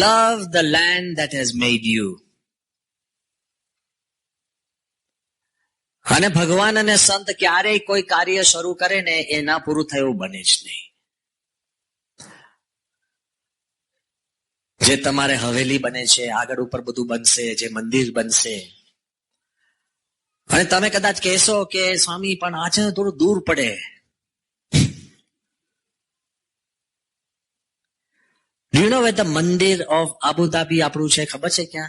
Love the land that has made you. અને ભગવાન અને સંત ક્યારેય કોઈ કાર્ય શરૂ કરે ને એ ના પૂરું થયું બને જ નહીં. જે તમારે હવેલી બને છે, આગળ ઉપર બધું બનશે, જે મંદિર બનશે, અને તમે કદાચ કહેશો કે સ્વામી પણ આ છે થોડું દૂર પડે. Do you know where the mandir of Abu Dhabi આપણું છે? ખબર છે ક્યાં?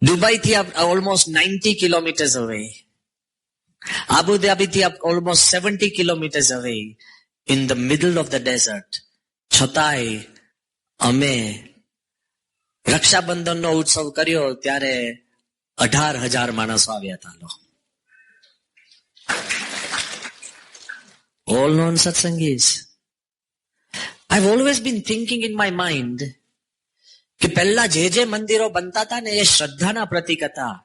Dubai થી almost 90 kilometers away. Abu Dhabi થી almost 70 kilometers away, in the middle of the desert. છતાંય અમે રક્ષાબંધનનો ઉત્સવ કર્યો ત્યારે 18,000 માણસો આવ્યા હતા. All non satsangis. I've always been thinking in my mind કે પહેલા જે મંદિરો બનતા હતા ને એ શ્રદ્ધાના પ્રતીક હતા.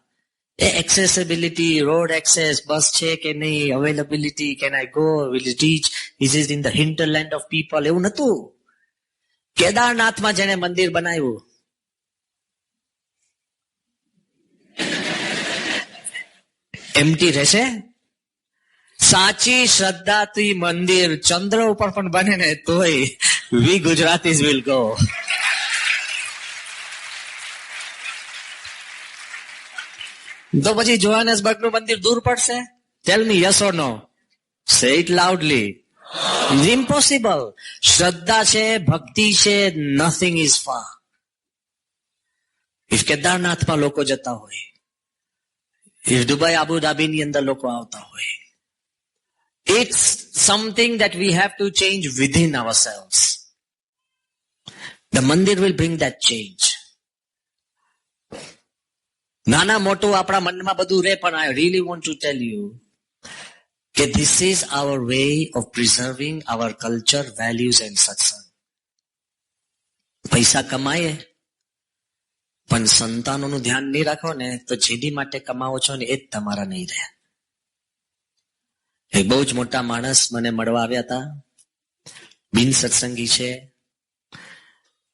એ એક્સેસિબિલિટી, રોડ એક્સેસ, બસ છે કે નહીં, availability, can I go, will it reach, is it in the hinterland of people, એવું નતું. કેદારનાથમાં જેને મંદિર બનાવ્યું, એમ્પ્ટી રહેશે? સાચી શ્રદ્ધાથી મંદિર ચંદ્ર ઉપર પણ બને ને તોય વી ગુજરાતીઝ વિલ ગો. તો પછી જોહાનસબર્ગ નું મંદિર દૂર પડશે? Tell me yes or no. Say it loudly. It's impossible. શ્રદ્ધા છે, ભક્તિ છે, નથિંગ ઇઝ ફાર. ઇફ કેદારનાથમાં લોકો જતા હોય, ઇફ દુબઈ, આબુધાબી ની અંદર લોકો આવતા હોય, it's something that we have to change within ourselves. The mandir will bring that change. નાના મોટું આપણા મનમાં બધું રે, પણ I really want to tell you કે this is our way of preserving our culture, values and satsang. પૈસા કમાઈએ પણ સંતાનોનું ધ્યાન નહીં રાખો ને તો જેની માટે કમાવો છો ને એ જ તમારા નહીં રહે. એક બહુ જ મોટા માણસ મને મળવા આવ્યા હતા, બિન સત્સંગી છે,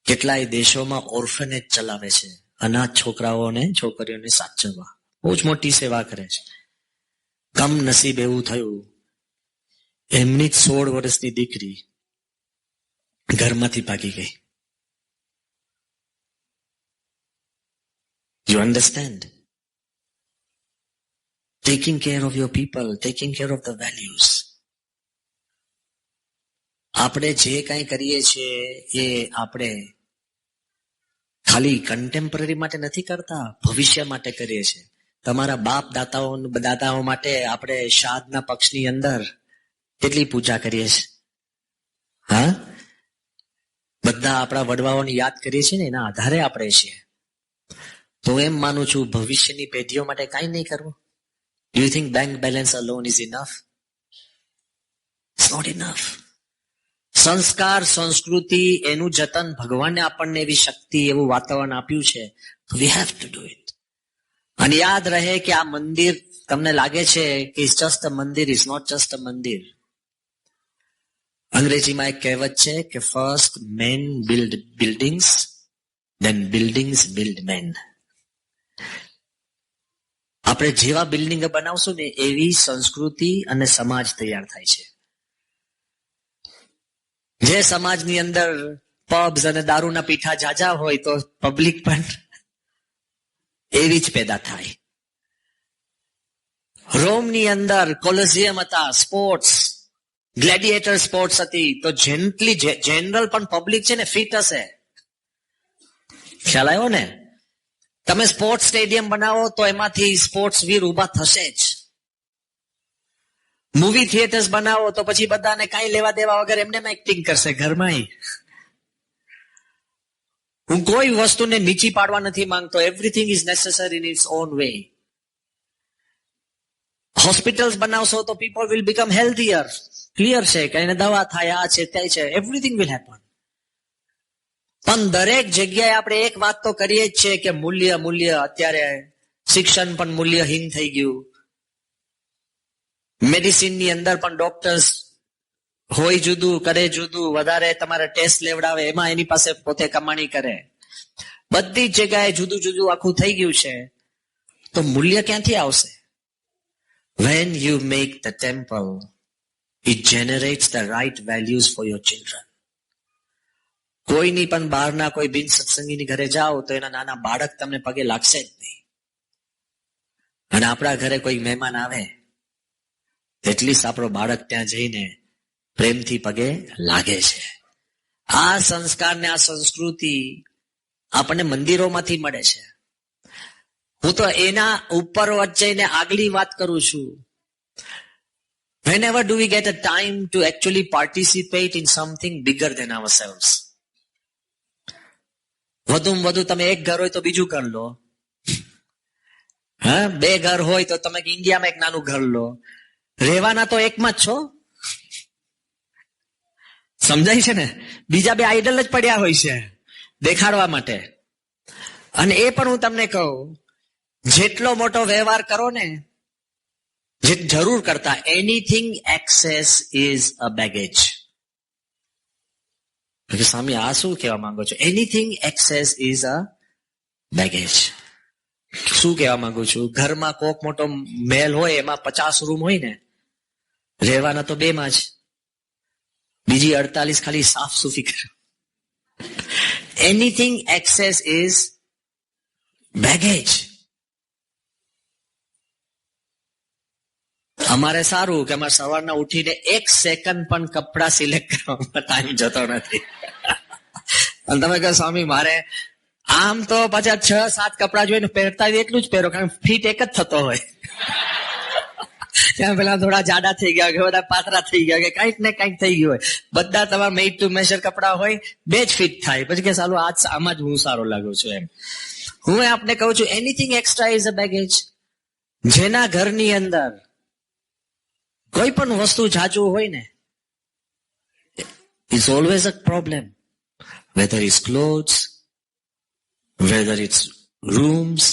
કેટલાય દેશોમાં ઓર્ફનેજ ચલાવે છે, અનાથ છોકરાઓને છોકરીઓને સાચવવા, બહુ જ મોટી સેવા કરે છે. કમ નસીબ એવું થયું, એમની જ 16 વર્ષની દીકરી ઘરમાંથી ભાગી ગઈ. You understand? Taking care of your people, taking care of the values. આપણે જે કંઈ કરીએ છીએ એ આપણે ખાલી કન્ટેમ્પરરી માટે નથી કરતા, ભવિષ્ય માટે કરીએ છીએ. તમારા બાપ દાદાઓ માટે આપણે શ્રાદ્ધના પક્ષની અંદર કેટલી પૂજા કરીએ છીએ. હા, બધા આપણા વડવાઓને યાદ કરીએ છીએ ને એના આધારે આપણે છીએ. તો એમ માનું છું ભવિષ્યની પેઢીઓ માટે કાંઈ નહીં કરવું. Do you think bank balance alone is enough? It's not enough. સંસ્કાર, સંસ્કૃતિ, એનું જતન, ભગવાને આપણને એવી શક્તિ, એવું વાતાવરણ આપ્યું છે. We have to do it. અને યાદ રહે કે આ મંદિર તમને લાગે છે કે it's just a મંદિર, is not just a મંદિર. અંગ્રેજીમાં એક કહેવત છે કે first men build buildings, then buildings build men. આપણે જેવા બિલ્ડિંગ બનાવશું ને એવી સંસ્કૃતિ અને સમાજ તૈયાર થાય છે. જે સમાજની અંદર પબ્સ અને દારૂના પીઠા જાજા હોય તો પબ્લિક પણ એવી જ પેદા થાય. રોમની અંદર કોલોસિયમ હતા, સ્પોર્ટ્સ, ગ્લેડિએટર સ્પોર્ટ્સ હતી, તો જનરલ પણ પબ્લિક છે ને ફિટ હશે. ખ્યાલ આવ્યો ને? તમે સ્પોર્ટ્સ સ્ટેડિયમ બનાવો તો એમાંથી સ્પોર્ટ્સ વીર ઉભા થશે જ. મૂવી થિયેટર્સ બનાવો તો પછી બધાને કાંઈ લેવા દેવા વગર એમને એક્ટિંગ કરશે ઘરમાં. હું કોઈ વસ્તુને નીચી પાડવા નથી માંગતો. Everything is necessary in its on way. Hospitals બનાવશો તો people will become healthier. Clear છે કે એને દવા થાય, આ છે, તે છે, એવરીથિંગ વિલ હેપન. પણ દરેક જગ્યાએ આપણે એક વાત તો કરીએ જ છે કે મૂલ્ય. અત્યારે શિક્ષણ પણ મૂલ્યહીન થઈ ગયું. મેડિસિનની અંદર પણ ડોક્ટર્સ હોય જુદું, કરે જુદું, વધારે તમારે ટેસ્ટ લેવડાવે, એમાં એની પાસે પોતે કમાણી કરે. બધી જ જગ્યાએ જુદું જુદું આખું થઈ ગયું છે. તો મૂલ્ય ક્યાંથી આવશે? When you make the temple, it generates the right values for your children. કોઈની પણ બહારના કોઈ બિન સત્સંગીની ઘરે જાઓ તો એના નાના બાળક તમને પગે લાગશે જ નહીં. અને આપણા ઘરે કોઈ મહેમાન આવે એટલીસ્ટ આપણો બાળક ત્યાં જઈને પ્રેમથી પગે લાગે છે. આ સંસ્કાર ને આ સંસ્કૃતિ આપણને મંદિરોમાંથી મળે છે. હું તો એના ઉપર વચ્ચે આગલી વાત કરું છું. Whenever do we get a time to actually participate in something bigger than ourselves? વધુમાં વધુ તમે એક ઘર હોય તો બીજું ઘર લો. હા, 2 ઘર હોય તો તમે ઇન્ડિયામાં એક નાનું ઘર લો. રહેવાના તો એકમાં જ છો. સમજાય છે ને? બીજા બે આઈડલ જ પડ્યા હોય છે દેખાડવા માટે. અને એ પણ હું તમને કહું, જેટલો મોટો વ્યવહાર કરો ને, જે જરૂર કરતા, anything access is a baggage. Swami આ શું કહેવા માંગો છો? Anything access is a baggage. શું કહેવા માંગુ છું? ઘરમાં કોક મોટો મહેલ હોય, એમાં 50 રૂમ હોય ને, રહેવાના તો 2 માં જ, બીજી 48 ખાલી સાફ સુફી કરો. Anything access is baggage. અમારે સારું કે અમારે સવારના ઉઠીને 1 સેકન્ડ પણ કપડા સિલેક્ટ કરવામાં ટાઈમ જતો નથી. અને તમે કહો સ્વામી મારે આમ તો પાછા 6-7 કપડા જોઈને પહેરતા એટલું જ પહેરો, કારણ ફિટ એક જ થતો હોય. ત્યાં પેલા થોડા જાડા થઈ ગયા, કે બધા પાતળા થઈ ગયા, કે કઈક ને કઈક થઈ ગયું હોય. બધા તમારા મેડ ટુ મેઝર કપડા હોય, 2 જ ફિટ થાય. પછી કે સાલું આમાં જ હું સારો લાગુ છું એમ. હું આપને કહું છું, anything extra is a baggage. જેના ઘરની અંદર કોઈ પણ વસ્તુ જાજુ હોય ને, it's always a problem. Whether it's clothes, whether it's rooms,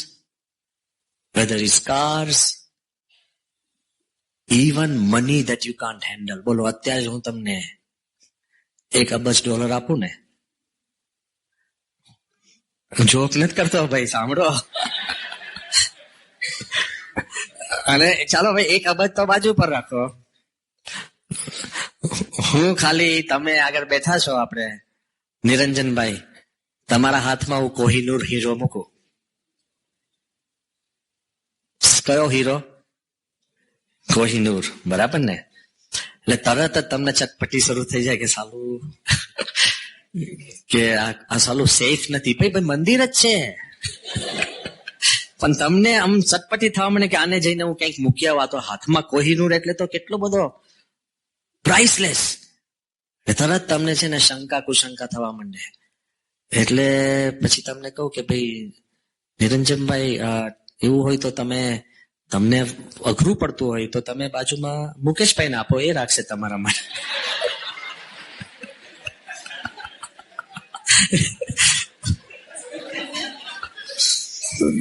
whether it's cars, even money that you can't handle. બોલો, અત્યારે હું તમને $1 અબજ આપું ને, જોક નથી કરતો ભાઈ, સાંભળો. અને ચાલો ભાઈ 1 અબજ તો બાજુ પર રાખો. હું ખાલી, તમે આગળ બેઠા છો, આપણે નિરંજનભાઈ, તમારા હાથમાં હું કોહિનૂર હીરો મૂકું. કયો હીરો? કોહિનૂર, બરાબર ને? એટલે તરત જ તમને ચટપટી શરૂ થઈ જાય કે સાલું, કે આ સાલું સેફ નથી. ભાઈ મંદિર જ છે, પણ તમને આમ ચટપટી થવા મને કે આને જઈને હું કંઈક મૂકી આવા. તો હાથમાં કોહિનૂર એટલે તો કેટલો બધો પ્રાઇસલેસ. તરત તમને છે ને શંકા કુશંકા થવા માંડે. એટલે પછી તમને કહું કે ભાઈ નિરંજનભાઈ, એવું હોય તો તમને અઘરું પડતું હોય તો તમે બાજુમાં મુકેશભાઈને આપો, એ રાખશે તમારા માટે.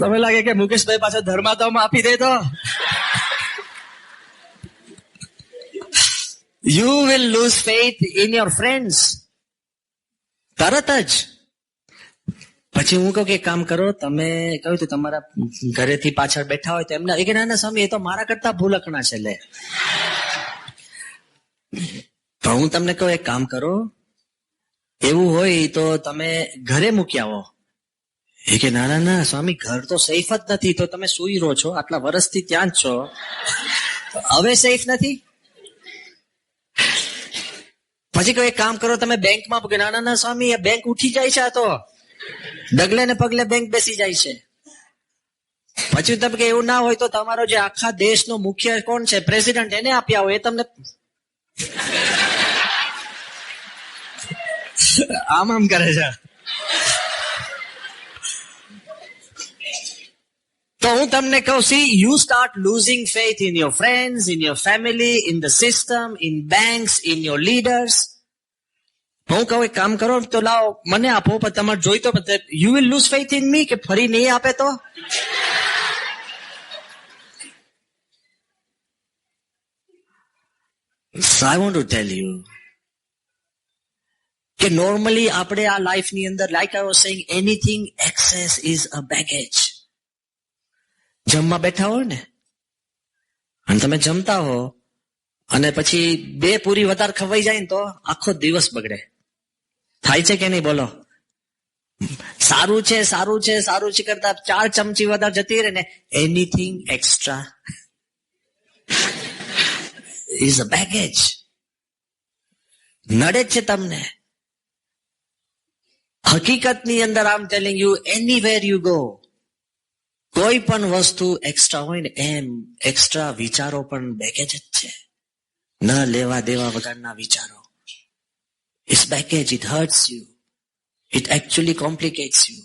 તમે લાગે કે મુકેશભાઈ પાછો ધર્માદામાં આપી દે તો you will lose faith in your friends. તરત જ. પછી હું કહું કે કામ કરો, તમે કહ્યું તો તમારા ઘરેથી પાછળ બેઠા હોય તો એમને કે ના સ્વામી, એ તો મારા કરતા ભૂલકણા છે લે. તો હું તમને કહું એક કામ કરો, એવું હોય તો તમે ઘરે મૂકી આવો. એ કે ના સ્વામી, ઘર તો સેફ જ નથી. તો તમે સુઈ રહો છો, આટલા વર્ષથી ત્યાં જ છો, હવે સેફ નથી. પછી કહો એક કામ કરો, તમે બેંકમાં મૂકે. ના સ્વામી, એ બેંક ઉઠી જાય છે, આ તો ડગલે ને પગલે બેંક બેસી જાય છે. પછી તમે કે એવું ના હોય તો તમારો જે આખા દેશનો મુખ્ય કોણ છે, પ્રેસિડેન્ટ, એને આપી આવો, એ તમને આમ કરે છે. તો હું તમને કહું, see, you start losing faith in your friends, in your family, in the system, in banks, in your leaders. હું કહું એક કામ કરો, તો લાવો મને આપો, પણ તમારે જોઈ તો you will lose faith in me, કે ફરી નહીં આપે તો. So I want to tell you કે normally આપણે આ લાઈફની અંદર, like I was saying, anything excess is a baggage. જમવા બેઠા હોય ને, અને તમે જમતા હો, અને પછી 2 પૂરી વધારે ખવાઈ જાય ને તો આખો દિવસ બગડે. થાય છે કે નહીં બોલો? સારું છે કરતા 4 ચમચી વધારે જતી રહે ને, anything extra is a baggage. નડે છે તમને. હકીકતની અંદર આમ telling you, anywhere you go, કોઈ પણ વસ્તુ એક્સ્ટ્રા હોય ને, એમ એક્સ્ટ્રા વિચારો પણ બેગેજ જ છે. ન લેવા દેવા વગરના વિચારો. It's baggage, it hurts you. It actually complicates you.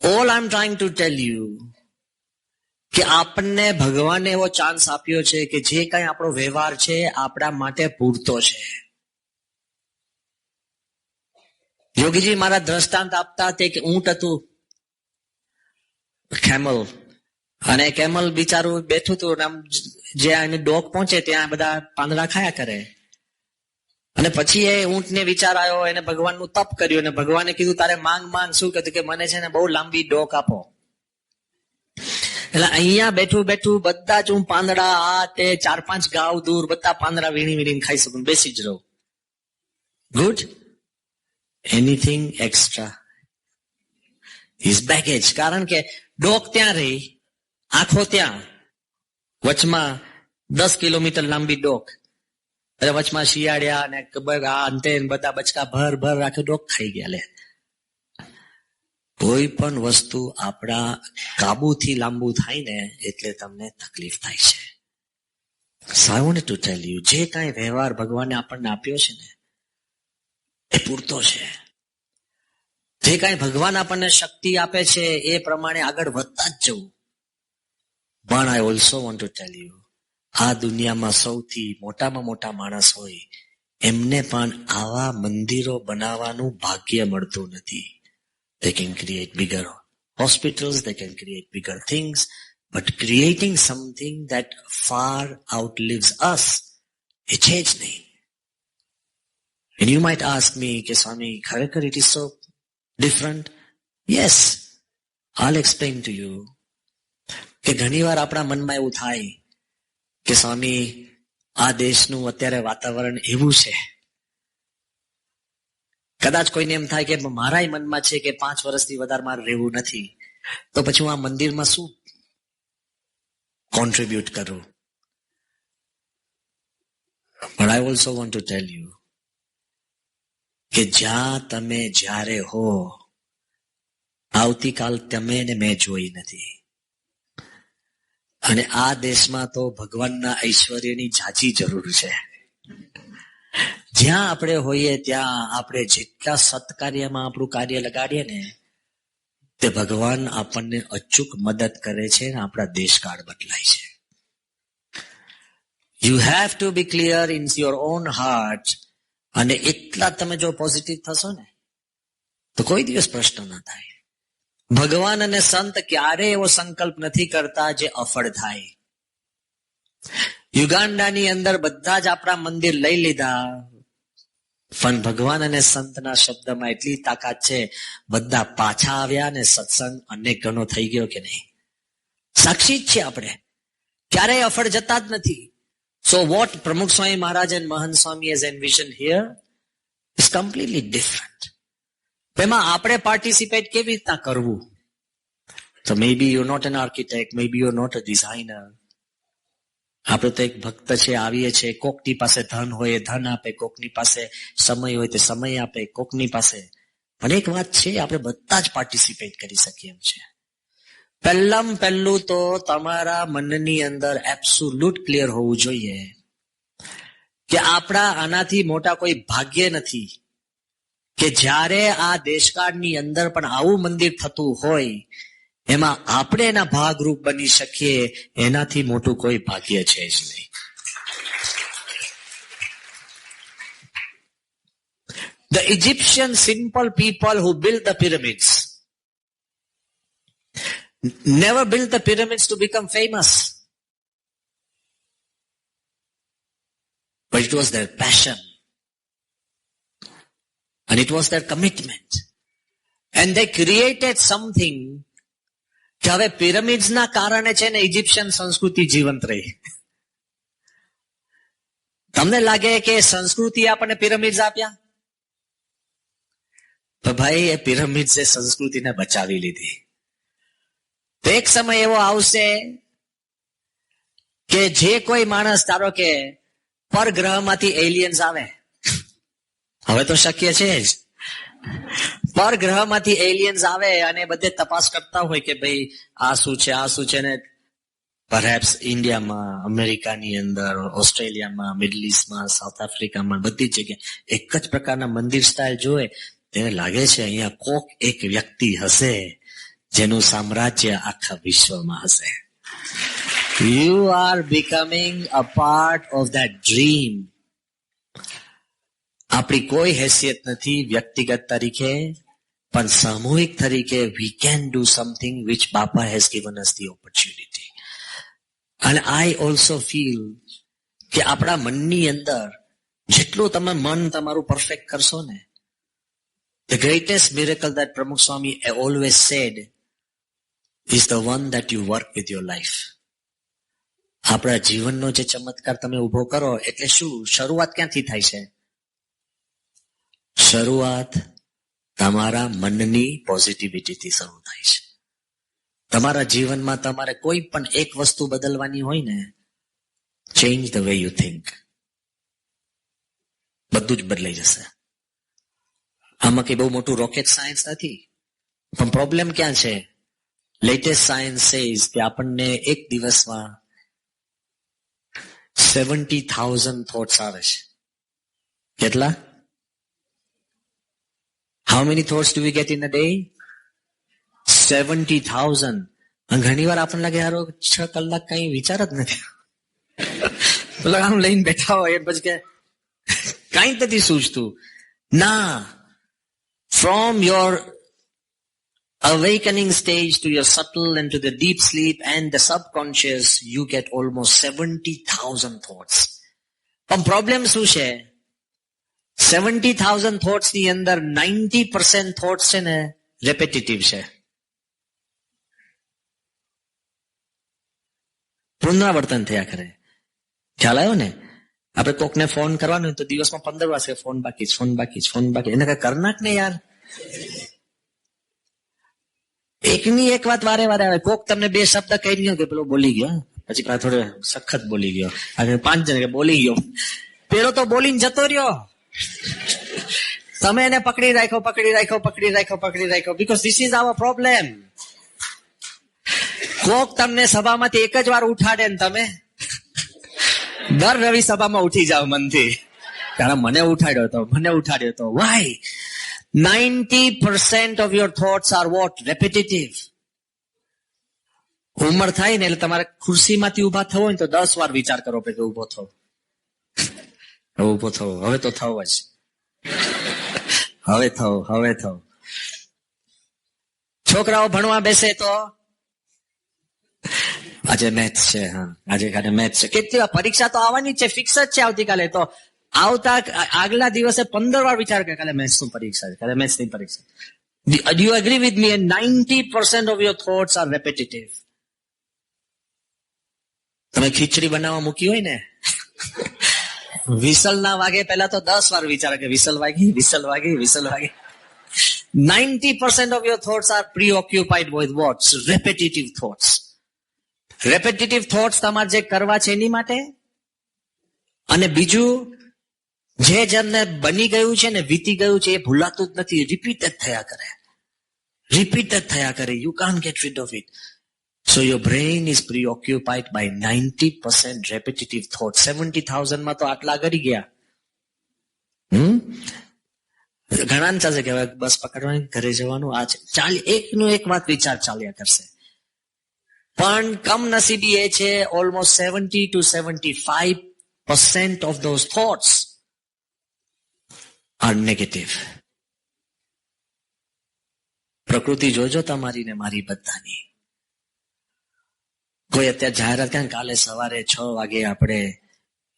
All I'm trying to tell you કે આપણને ભગવાને એવો ચાન્સ આપ્યો છે કે જે કઈ આપણો વ્યવહાર છે આપણા માટે પૂરતો છે. યોગીજી મારા દ્રષ્ટાંત આપતા તે કે ઊંટ હતું, કેમલ, અને કેમલ બિચારું બેઠું હતું, આમ જ્યાં એની ડોક પહોંચે ત્યાં બધા પાંદડા ખાયા કરે. અને પછી એ ઊંટને વિચાર આવ્યો, એને ભગવાનનું તપ કર્યું, અને ભગવાને કીધું તારે માંગ. શું કીધું કે મને છે ને બહુ લાંબી ડોક આપો. એટલે અહીંયા બેઠું બધા જ હું પાંદડા, આ તે 4-5 ગાવ દૂર બધા પાંદડા વીણીને ખાઈ શકું, બેસી જ રહું. Good. Anything extra is baggage. કારણ કે ડોક ત્યાં રહી, આંખો ત્યાં, વચમાં 10 કિલોમીટર લાંબી ડોક, એટલે વચમાં શિયાળ્યા અને અંતે બધા બચકા ભર રાખે ડોક ખાઈ ગયા. લે, કોઈ પણ વસ્તુ આપણા કાબુથી લાંબુ થાય ને એટલે તમને તકલીફ થાય છે. So I wanted to tell you, જે કાંઈ વ્યવહાર ભગવાને આપણને આપ્યો છે ને એ પૂરતો છે. જે કાંઈ ભગવાન આપણને શક્તિ આપે છે એ પ્રમાણે આગળ વધતા જ જવું. પણ I also want to tell you, આ દુનિયામાં સૌથી મોટામાં મોટા માણસ હોય એમને પણ આવા મંદિરો બનાવવાનું ભાગ્ય મળતું નથી. They can create bigger hospitals, they can create bigger things, but creating something that far outlives us, એ છે જ નહીં. And you might ask me, કે સ્વામી ખરેખર it is so different? Yes, I'll explain to you. કે ઘણીવાર આપણા મનમાં એવું થાય કે સ્વામી આ દેશનું અત્યારે વાતાવરણ એવું છે, કદાચ કોઈને એમ થાય કે મારા મનમાં છે કે 5 વર્ષથી વધારે મારે રહેવું નથી, તો પછી હું આ મંદિરમાં શું કોન્ટ્રીબ્યુટ કરું? But I also want to tell you કે જ્યાં તમે જ્યારે હો, આવતીકાલ તમે ને મેં જોઈ નથી. અને આ દેશમાં તો ભગવાનના ઐશ્વર્યની ઝાઝી જરૂર છે. જ્યાં આપણે હોઈએ ત્યાં આપણે જેટલા સત્કાર્યમાં આપણું કાર્ય લગાડીએ ને તે ભગવાન આપણને અચૂક મદદ કરે છે અને આપણા દેશકાળ બદલાય છે. You have to be clear in your own heart. અને એટલા તમે જો પોઝિટિવ થશો ને તો કોઈ દિવસ પ્રશ્ન ના થાય. ભગવાન અને સંત ક્યારે એવો સંકલ્પ નથી કરતા જે અફળ થાય. યુગાન્ડાની અંદર બધા જ આપણા મંદિર લઈ લીધા, પણ ભગવાન અને સંતના શબ્દમાં એટલી તાકાત છે, બધા પાછા આવ્યા અને સત્સંગ અનેક ગણો થઈ ગયો કે નહીં? સાક્ષી જ છે આપણે, ક્યારેય અફળ જતા જ નથી. So what Pramukh Swami Maharaj and Mahant Swami has envisioned here is completely different. એમાં આપણે પાર્ટિસિપેટ કેવી રીતના કરવું? So maybe you're not an architect, maybe you're not a designer. આપણે તો એક ભક્ત છે, આવીએ છીએ, કોકની પાસે ધન હોય ધન આપે, કોકની પાસે સમય હોય તે સમય આપે, કોકની પાસે. પણ એક વાત છે, આપણે બધા જ પાર્ટિસિપેટ કરી શકીએ એમ છે. પહેલું તો તમારા મનની અંદર એબ્સોલ્યુટ ક્લિયર હોવું જોઈએ કે આપણા આનાથી મોટા કોઈ ભાગ્ય નથી કે જ્યારે આ દેશકાળની અંદર પણ આવું મંદિર થતું હોય એમાં આપણે એના ભાગરૂપ બની શકીએ. એનાથી મોટું કોઈ ભાગ્ય છે જ નહીં. The Egyptian simple people who built the pyramids never built the pyramids to become famous, but it was their passion and it was their commitment, and they created something કે હવે પિરામિડ્સ ના કારણે છે ને ઇજિપ્શિયન સંસ્કૃતિ જીવંત રહી. તમને લાગે કે સંસ્કૃતિ આપણને પિરામિડ્સ આપ્યા? તો ભાઈ એ પિરામિડ્સ એ સંસ્કૃતિને બચાવી લીધી. તો એક સમય એવો આવશે કે જે કોઈ માણસ, ધારો કે પરગ્રહમાંથી એલિયન્સ આવે, હવે તો શક્ય છે જ, પરગ્રહમાંથી એલિયન્સ આવે અને બધે તપાસ કરતા હોય કે ભાઈ આ શું છે, આ શું છે, ને પરહેપ્સ ઇન્ડિયામાં, અમેરિકાની અંદર, ઓસ્ટ્રેલિયામાં, મિડલ ઇસ્ટમાં, સાઉથ આફ્રિકામાં, બધી જ જગ્યાએ એક જ પ્રકારના મંદિર સ્ટાઇલ જોવે, તેને લાગે છે અહીંયા કોક એક વ્યક્તિ હશે જેનું સામ્રાજ્ય આખા વિશ્વમાં હશે. You are becoming a part of that dream. આપણી કોઈ હેસિયત નથી વ્યક્તિગત તરીકે, પણ સામૂહિક તરીકે we can do something which Bapa has given us the opportunity. અને આઈ ઓલ્સો ફીલ કે આપણા મનની અંદર જેટલું તમે મન તમારું પરફેક્ટ કરશો ને, the greatest miracle that Pramukh Swami always said is the one that you work with your life. આપણા જીવનનો જે ચમત્કાર તમે ઉભો કરો એટલે શું? શરૂઆત ક્યાંથી થાય છે? શરૂઆત તમારા મનની પોઝિટિવિટીથી શરૂ થાય છે. તમારા જીવનમાં તમારે કોઈ પણ એક વસ્તુ બદલવાની હોય ને, change the way you think, બધું જ બદલાઈ જશે. આમાં કઈ બહુ મોટું રોકેટ સાયન્સ નથી, પણ પ્રોબ્લેમ ક્યાં છે? લેટેસ્ટ સાયન્સ સેઝ કે આપણને એક દિવસમાં 70,000 થોટ્સ આવે છે. કેટલા? How many thoughts do we get in a day? 70,000. અને ઘણી વાર આપણને લાગે યાર 6 કલાક કઈ વિચાર જ નથી, આમ લઈને બેઠા હોય પછી કે કઈ નથી સૂઝતું. ના, from your awakening stage to your subtle and to the deep sleep and the subconscious, you get almost 70,000 thoughts. પણ પ્રોબ્લેમ શું છે? 70,000 thoughts ની અંદર 90% thoughts છે ને રેપેટિટિવ છે, પુનરાવર્તન થયા કરે. ખ્યાલ આવ્યો ને? આપણે કોકને ફોન કરવાનો તો દિવસમાં 15 વાર ફોન બાકી ફોન બાકી ફોન બાકી, એને કઈ કરનાક ને યાર. એકની એક વાત વારે વારે આવે. કોક તમને 2 શબ્દ કહી ગયો કે પેલો બોલી ગયો, પછી થોડો સખત બોલી ગયો, અને 5 જણ કે બોલી ગયો, પેલો તો બોલીને જતો રહ્યો, તમે એને પકડી રાખ્યો, બીકોઝ ધીસ ઇઝ આવર પ્રોબ્લેમ. કોક તમને સભામાંથી એક જ વાર ઉઠાડે ને તમે દર રવિ સભામાં ઉઠી જાવ મનથી, કારણ મને ઉઠાડ્યો તો. Y? 90% of your thoughts are what? Repetitive. ઉંમર થાય ને એટલે તમારે ખુરશીમાંથી ઉભા થવો હોય તો 10 વાર વિચાર કરો કે ઉભો થવો, હવે તો થવો જ, હવે થવો. છોકરાઓ ભણવા બેસે તો આજે મેથ્સ છે, આજે મેથ્સ છે. કેટલી વાર? પરીક્ષા તો આવવાની જ છે, ફિક્સ જ છે આવતીકાલે. તો આવતા આગલા દિવસે 15 વાર વિચાર કરે કાલે મેથ્સની પરીક્ષા છે, કાલે મેથ્સની પરીક્ષા. Do you agree with me? 90% of your thoughts are repetitive. તમે ખીચડી બનાવવા મૂકી હોય ને, વિસલ ના વાગે પહેલા તો 10 વાર વિચારે કે વિસલ વાગી. 90% of your thoughts are preoccupied with what? Repetitive thoughts. Repetitive thoughts તમારે જે કરવા છે એની માટે, અને બીજું જે જેમને બની ગયું છે ને વીતી ગયું છે એ ભૂલાતું જ નથી, રિપીટ જ થયા કરે. You can't get rid of it. So your brain is preoccupied by 90% repetitive thoughts. 70,000 માં તો આટલા આગળ ગયા. ઘણા ચાલશે કે હવે બસ પકડવાની, ઘરે જવાનું, આ છે, એકનું એક વાત વિચાર ચાલ્યા કરશે. પણ કમનસીબી એ છે almost 70 to 75% of those thoughts are negative. પ્રકૃતિ જોજો તમારી ને મારી બધાની. કોઈ અત્યારે જાહેરાત કરે કાલે સવારે 6 વાગે આપણે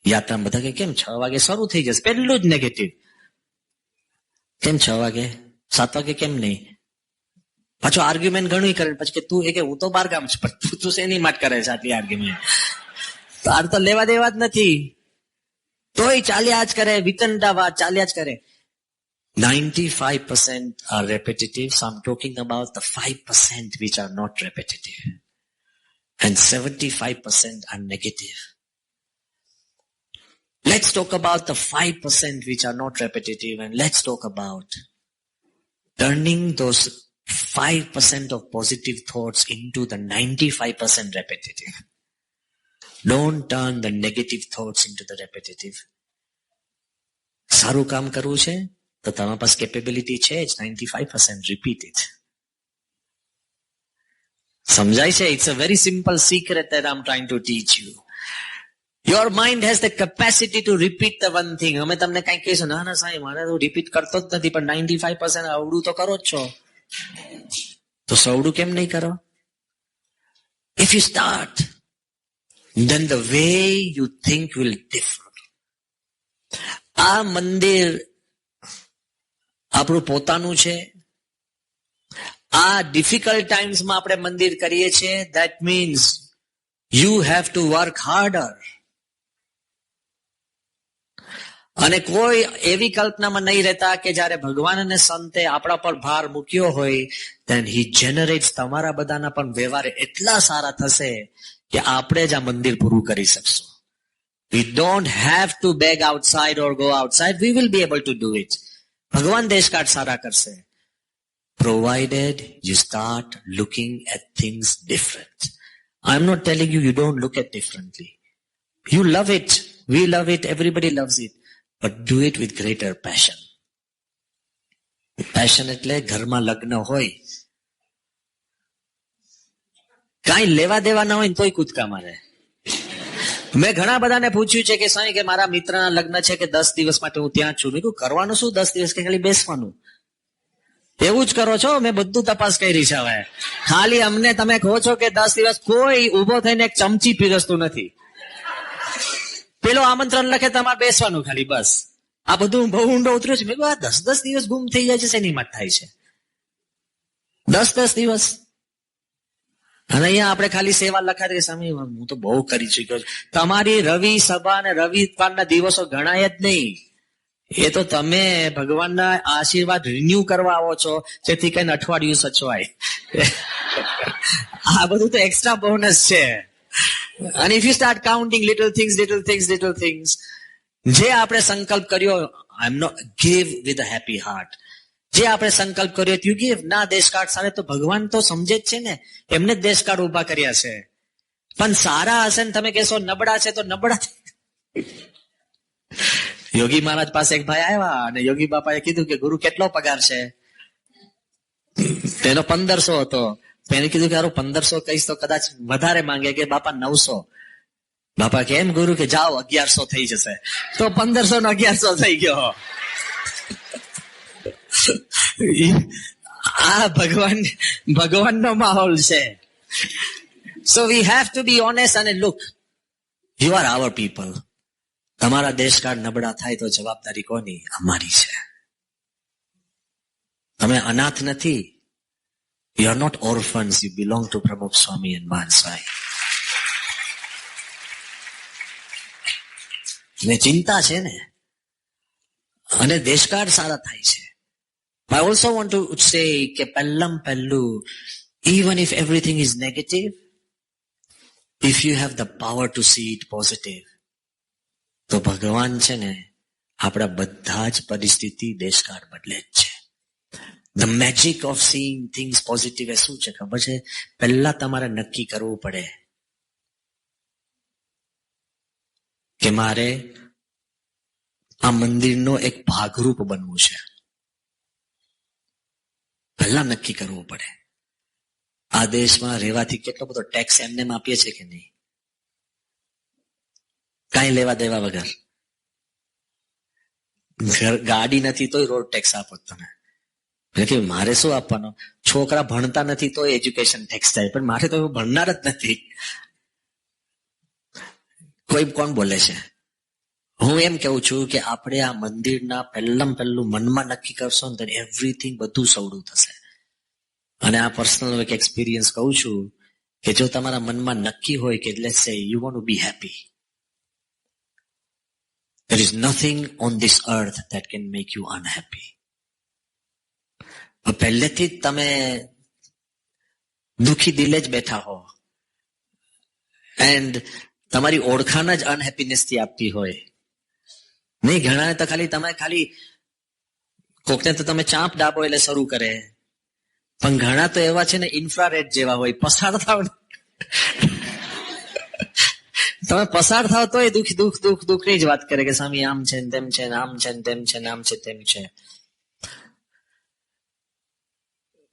યાત્રા, બધા કે કેમ 6 વાગે શરૂ થઈ જશે? પેલું જ નેગેટિવ. કેમ 6 વાગે? 7 વાગે કેમ નહીં? પાછો આર્ગ્યુમેન્ટ ઘણું કરે, પછી કે તું હું તો 12 ગામ છું, પણ તું શેની માટે કરે છે આટલી આર્ગ્યુમેન્ટ? તાર તો લેવા દેવા જ નથી, તોય ચાલ્યા જ કરે, વિતંડાવાદ ચાલ્યા જ કરે. 95% are repetitive, so I'm talking about the 5% which are not repetitive, and 75% are negative. Let's talk about the 5% which are not repetitive, and let's talk about turning those 5% of positive thoughts into the 95% repetitive. Don't turn the negative thoughts into the repetitive. સારું કામ કરવું છે તો તમારા પાસે કેપેબિલિટી છે જ, 95% repeat it. સમજાય છે? It's a very simple secret that I'm trying to teach you. Your mind has the capacity to repeat the one thing. અમે તમને કઈ કહીશું, ના ના સાહેબ મારે તો રિપીટ કરતો જ નથી, પણ 95% અવડું તો કરો જ છો, તો સવડું કેમ નહીં કરો? If you start, then the way you think will differ. આ મંદિર આપણું પોતાનું છે. આ ડિફિકલ્ટ ટાઈમ્સમાં આપણે મંદિર કરીએ છીએ. That means you have to work harder. અને કોઈ એવી કલ્પનામાં નહીં રહેતા કે જયારે ભગવાન અને સંતે આપણા પર ભાર મૂક્યો હોય, then he generates તમારા બધાના પણ વ્યવહાર એટલા સારા થશે કે આપણે જ આ મંદિર પૂરું કરી શકશું. We don't have to beg outside or go outside. We will be able to do it. ભગવાન દેશકાળ સારા કરશે. Provided you start looking at things different. I'm not telling you don't look at differently. You love it. We love it. Everybody loves it. But do it with greater passion. Passion એટલે ઘરમાં લગ્ન હોય, કાંઈ લેવા દેવા ના હોય તોય કૂદકા મારે. મેં ઘણા બધાને પૂછ્યું છે કે સાંઈ કે મારા મિત્રના લગ્ન છે કે 10 દિવસ માટે હું ત્યાં છું. મેં કહ્યું કરવાનું શું 10 દિવસ, કે ખાલી બેસવાનું? એવું જ કરો છો? મેં બધું તપાસ કરી છે. હવે ખાલી અમને તમે કહો છો કે 10 દિવસ, કોઈ ઉભો થઈને એક ચમચી પીરસતું નથી. પેલો આમંત્રણ લખે તમારે બેસવાનું ખાલી, બસ. આ બધું બહુ ઊંડો ઉતર્યો છે. મેં કહ્યું 10 દિવસ ગુમ થઈ જાય છે, શેની માટે થાય છે 10 દિવસ? અને અહીંયા આપણે ખાલી સેવા લખાતી, સ્વામી હું તો બહુ કરી ચુક્યો છું. તમારી રવિ સભા અને રવિવારના દિવસો ગણાય જ નહીં. એ તો તમે ભગવાનના આશીર્વાદ રિન્યુ કરવા આવો છો, જેથી કઈ અઠવાડિયું સચવાય. આ બધું તો એક્સ્ટ્રા બોનસ છે. And if you start counting little things, જે આપણે સંકલ્પ કર્યો, I'm not give with a happy heart. જે આપણે સંકલ્પ કર્યો you give. ના દેશકાળ સારે તો ભગવાન તો સમજે જ છે ને, એમને જ દેશકાળ ઉભા કર્યા છે. પણ સારા હશે ને તમે કહેશો નબળા છે તો નબળા. યોગી મહારાજ પાસે એક ભાઈ આવ્યા અને યોગી બાપાએ કીધું કે ગુરુ કેટલો પગાર છે? તેનો 1500 હતો. એને કીધું કે 1500 કહીશ તો કદાચ વધારે માંગે, કે બાપા 900. બાપા કે એમ ગુરુ? કે જાઓ 1100 થઈ જશે. તો 1500 નો 1100 થઈ ગયો. આ ભગવાનનો માહોલ છે. So we have to be honest and look, you are our people. તમારા દેશકાળ નબળા થાય તો જવાબદારી કોની? અમારી છે. તમે અનાથ નથી. You are not orphans. You belong to Pramukh Swami and Mahansai. ને ચિંતા છે ને, અને દેશકાળ સારા થાય છે. I also want to say કે પહેલું, even if everything is negative, if you have the power to see it positive, તો ભગવાન છે ને આપણા બધા જ પરિસ્થિતિ દેશકાળ બદલે જ છે. The magic of seeing things positive એ શું છે ખબર છે? પહેલા તમારે નક્કી કરવું પડે કે મારે આ મંદિરનો એક ભાગરૂપ બનવું છે. પહેલા નક્કી કરવું પડે. આ દેશમાં રહેવાથી કેટલો બધો ટેક્સ એમને આપીએ છે કે નહીં? કાંઈ લેવા દેવા વગર. ગાડી નથી તોય રોડ ટેક્સ આપો તમે. મારે શું આપવાનો? છોકરા ભણતા નથી તો એજ્યુકેશન ટેક્સ જાય, પણ મારે તો ભણનાર જ નથી. કોઈ કોણ બોલે છે? હું એમ કેવું છું કે આપણે આ મંદિરના પહેલું મનમાં નક્કી કરશો ને તો એવરીથિંગ બધું સવડું થશે. અને આ પર્સનલ એક એક્સપિરિયન્સ કહું છું કે જો તમારા મનમાં નક્કી હોય કે લેટ્સ સે you want to be happy, there is nothing on this earth that can make you unhappy. પહેલેથી જ તમે દુખી દિલે જ બેઠા હો એન્ડ તમારી ઓળખાણ જ અનહેપીનેસ થી આપતી હોય. નહીં, ઘણા તો ખાલી કોકને તો તમે ચાંપ ડાબો એટલે શરૂ કરે, પણ ઘણા તો એવા છે ને ઇન્ફ્રારેડ જેવા હોય. પસાર થાવ તમે પસાર થાવ તો એ દુઃખ ની જ વાત કરે કે સ્વામી આમ છે ને તેમ છે ને આમ છે ને તેમ છે ને આમ છે તેમ છે.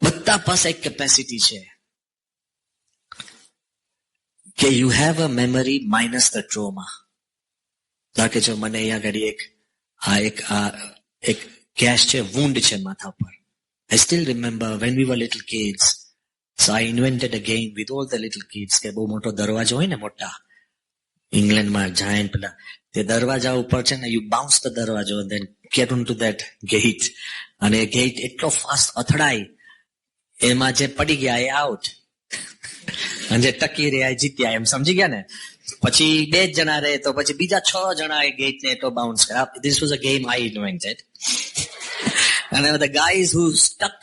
બધા પાસે એક કેપેસિટી છે કે you have a memory minus the trauma. કે જો મને અહીંયા ઘડી એક ગેસ છે, વુન્ડ છે માથા પર. I still remember when we were little kids, so I invented a game with all the little kids કે બહુ મોટો દરવાજો હોય ને, મોટા ઇંગ્લેન્ડમાં જાયન્ટ પેલા તે દરવાજા ઉપર છે ને, યુ બાઉન્સ ધ દરવાજો and then get onto that gate, અને ગેટ એટલો ફાસ્ટ અથડાય, એમાં જે પડી ગયા એ આઉટ અને જે ટકી રહ્યા એ જીત્યા, એમ સમજી ગયા ને. પછી 2 જ જણા રહે તો પછી બીજા 6 જણા એ ગેટ ને એટલો બાઉન્સ કરે. This was a game I invented. And the guys who stuck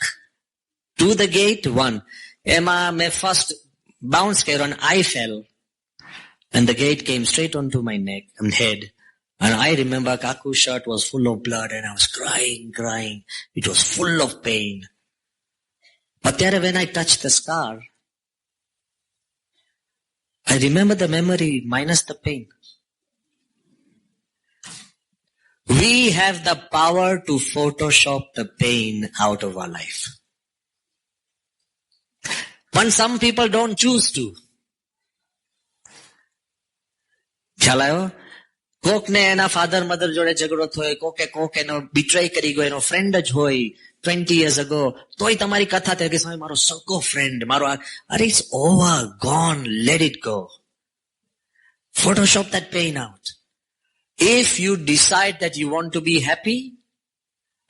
to the gate won. એમાં મેં ફર્સ્ટ બાઉન્સ કર્યો and I fell and the gate came straight onto my neck and head. And I remember Kaku's shirt was full of blood and I was crying. It was full of pain. But there, when I touched the scar, I remember the memory minus the pain. We have the power to Photoshop the pain out of our life. But some people don't choose to. ખ્યાલ આવ્યો? કોકને એના ફાધર મધર જોડે ઝઘડો થયો, કોક એનો બિટ્રેય કરી ગયો, એનો ફ્રેન્ડ જ હોય 20 years ago, તોય તમારી કથા થાય કે સ્વામી મારો સગો ફ્રેન્ડ, મારો અરે it's over, gone, let it go. Photoshop that pain out. If you decide that you want to be happy,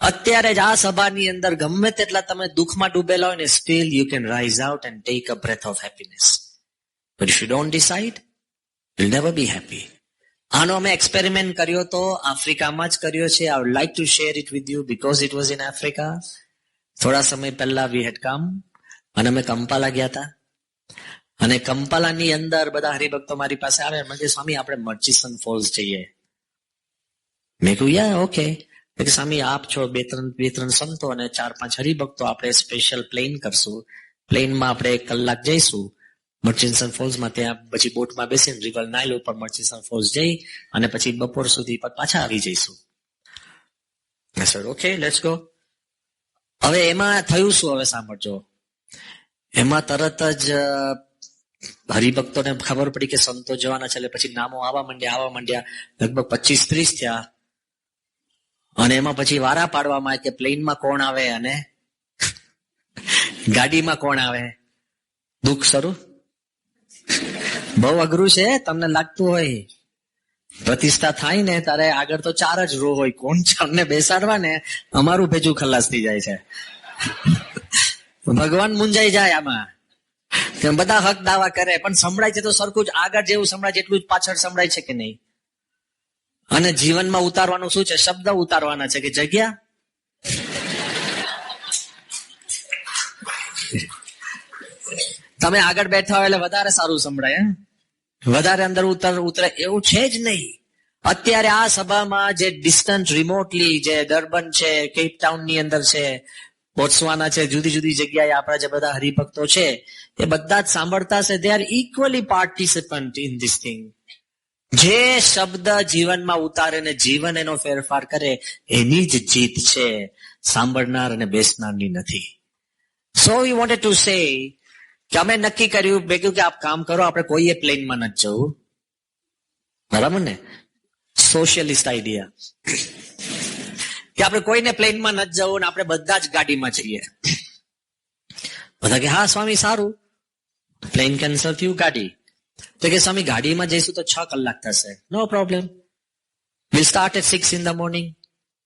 અત્યારે જ આ સભાની અંદર ગમે તેટલા તમે દુઃખમાં ડૂબેલા હોય ને, still you can rise out and take a breath of happiness. But if you don't decide, you'll never be happy. આનો અમે એક્સપેરિમેન્ટ કર્યો તો આફ્રિકામાં જ કર્યો છે. I would like to share it with you because it was in Africa. થોડા સમય પહેલા we had come અને અમે કંપાલા ગયા હતા. અને કંપાલાની અંદર બધા હરિભક્તો મારી પાસે આવે, મને કે સ્વામી આપણે મર્ચિસન ફોલ્સ જઈએ. મેં કહ્યું યા ઓકે. સ્વામી આપ છો, બે ત્રણ સંતો અને 4-5 હરિભક્તો, આપણે સ્પેશિયલ પ્લેન કરશું. પ્લેનમાં આપણે 1 કલાક જઈશું મર્ચિસન ફોલ્સમાં, ત્યાં પછી બોટમાં બેસીને રિવર નાઇલ ઉપર મર્ચિસન ફોલ્સ જઈ અને પછી બપોર સુધી પાછા આવી જઈશું. Sir okay let's go. હવે એમાં થયું શું, હવે સાંભળજો. એમાં તરત જ હરિભક્તોને ખબર પડી કે સંતો જવાના છે, એટલે પછી નામો આવવા માંડ્યા. લગભગ 25-30 થયા. અને એમાં પછી વારા પાડવામાં આવે કે પ્લેનમાં કોણ આવે અને ગાડીમાં કોણ આવે. દુઃખ શરૂ. બહુ અઘરું છે. તમને લાગતું હોય પ્રતિષ્ઠા થાય ને તારે આગળ તો 4 જ રો હોય, કોણ અમને બેસાડવા ને અમારું ભેજું ખલાસ થઈ જાય છે. ભગવાન મુંજાઈ જાય આમાં. બધા હક દાવા કરે પણ સંભળાય છે તો સરખું જ, આગળ જેવું સંભળાય છે એટલું જ પાછળ સંભળાય છે કે નહીં. અને જીવનમાં ઉતારવાનું શું છે? શબ્દ ઉતારવાના છે કે જગ્યા. તમે આગળ બેઠા હોય એટલે વધારે સારું સંભળાય, વધારે અંદર ઉતરે એવું છે જ નહીં. અત્યારે આ સભામાં જે ડિસ્ટન્સ રિમોટલી, જે ડર્બન છે, કેપ ટાઉન ની અંદર છે, બોત્સવાના છે, જુદી જુદી જગ્યાએ આપણા જે બધા હરિભક્તો છે એ બધા જ સાંભળતા છે. They are equally participant in this thing. જે શબ્દ જીવનમાં ઉતારે ને જીવન એનો ફેરફાર કરે એની જ જીત છે, સાંભળનાર અને બેસનારની નથી. સો વી વોન્ટેડ ટુ સે કે અમે નક્કી કર્યું ભેગું કે આપ કામ કરો, આપણે કોઈએ પ્લેનમાં નથી જવું, બરાબર ને? સોશિયલિસ્ટ આઈડિયા કે આપણે કોઈને પ્લેનમાં નથી જવું ને આપણે બધા જ ગાડીમાં જઈએ. બધા કે હા સ્વામી સારું, પ્લેન કેન્સલ થયું, ગાડી. તો કે સ્વામી ગાડીમાં જઈશું તો 6 કલાક થશે. No problem, will start at 6 in the morning.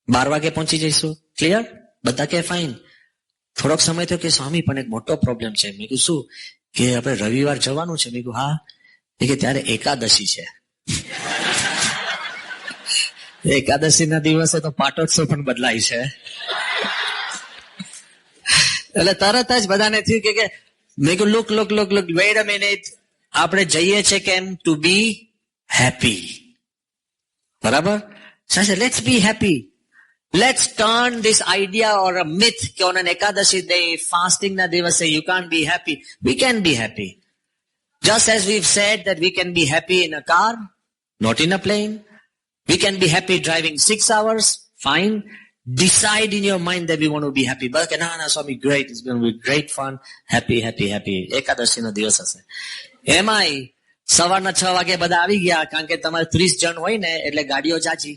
12 વાગે પહોંચી જઈશું. ક્લિયર? બધા કે ફાઇન. થોડોક સમય થયો કે સ્વામી પણ એક મોટો પ્રોબ્લેમ છે. મેં કીધું શું? કે આપણે રવિવાર જવાનું છે. મેં કીધું હા. કે ત્યારે એકાદશી છે. એકાદશી ના દિવસે તો પાટોત્સવ પણ બદલાય છે. એટલે તરત જ બધાને થયું કે મેં કીધું લુક વેઇટ અ મિનિટ, આપણે જઈએ છે કેમ? To be happy. બરાબર? Let's be happy. Let's turn this idea or a myth કે on an Ekadashi day, fasting na દિવસે you can't be happy. We can be happy. Just as we've said that we can be happy in a car, not in a plane. We can be happy driving 6 hours. Fine. Decide in your mind that we want to be happy. But na Swami, great. It's going to be great fun. Happy. Ekadashi na દિવસ હશે. એમાંય સવારના 6 વાગે બધા આવી ગયા, કારણ કે તમારે 30 જણ હોય ને એટલે ગાડીઓ જાજી.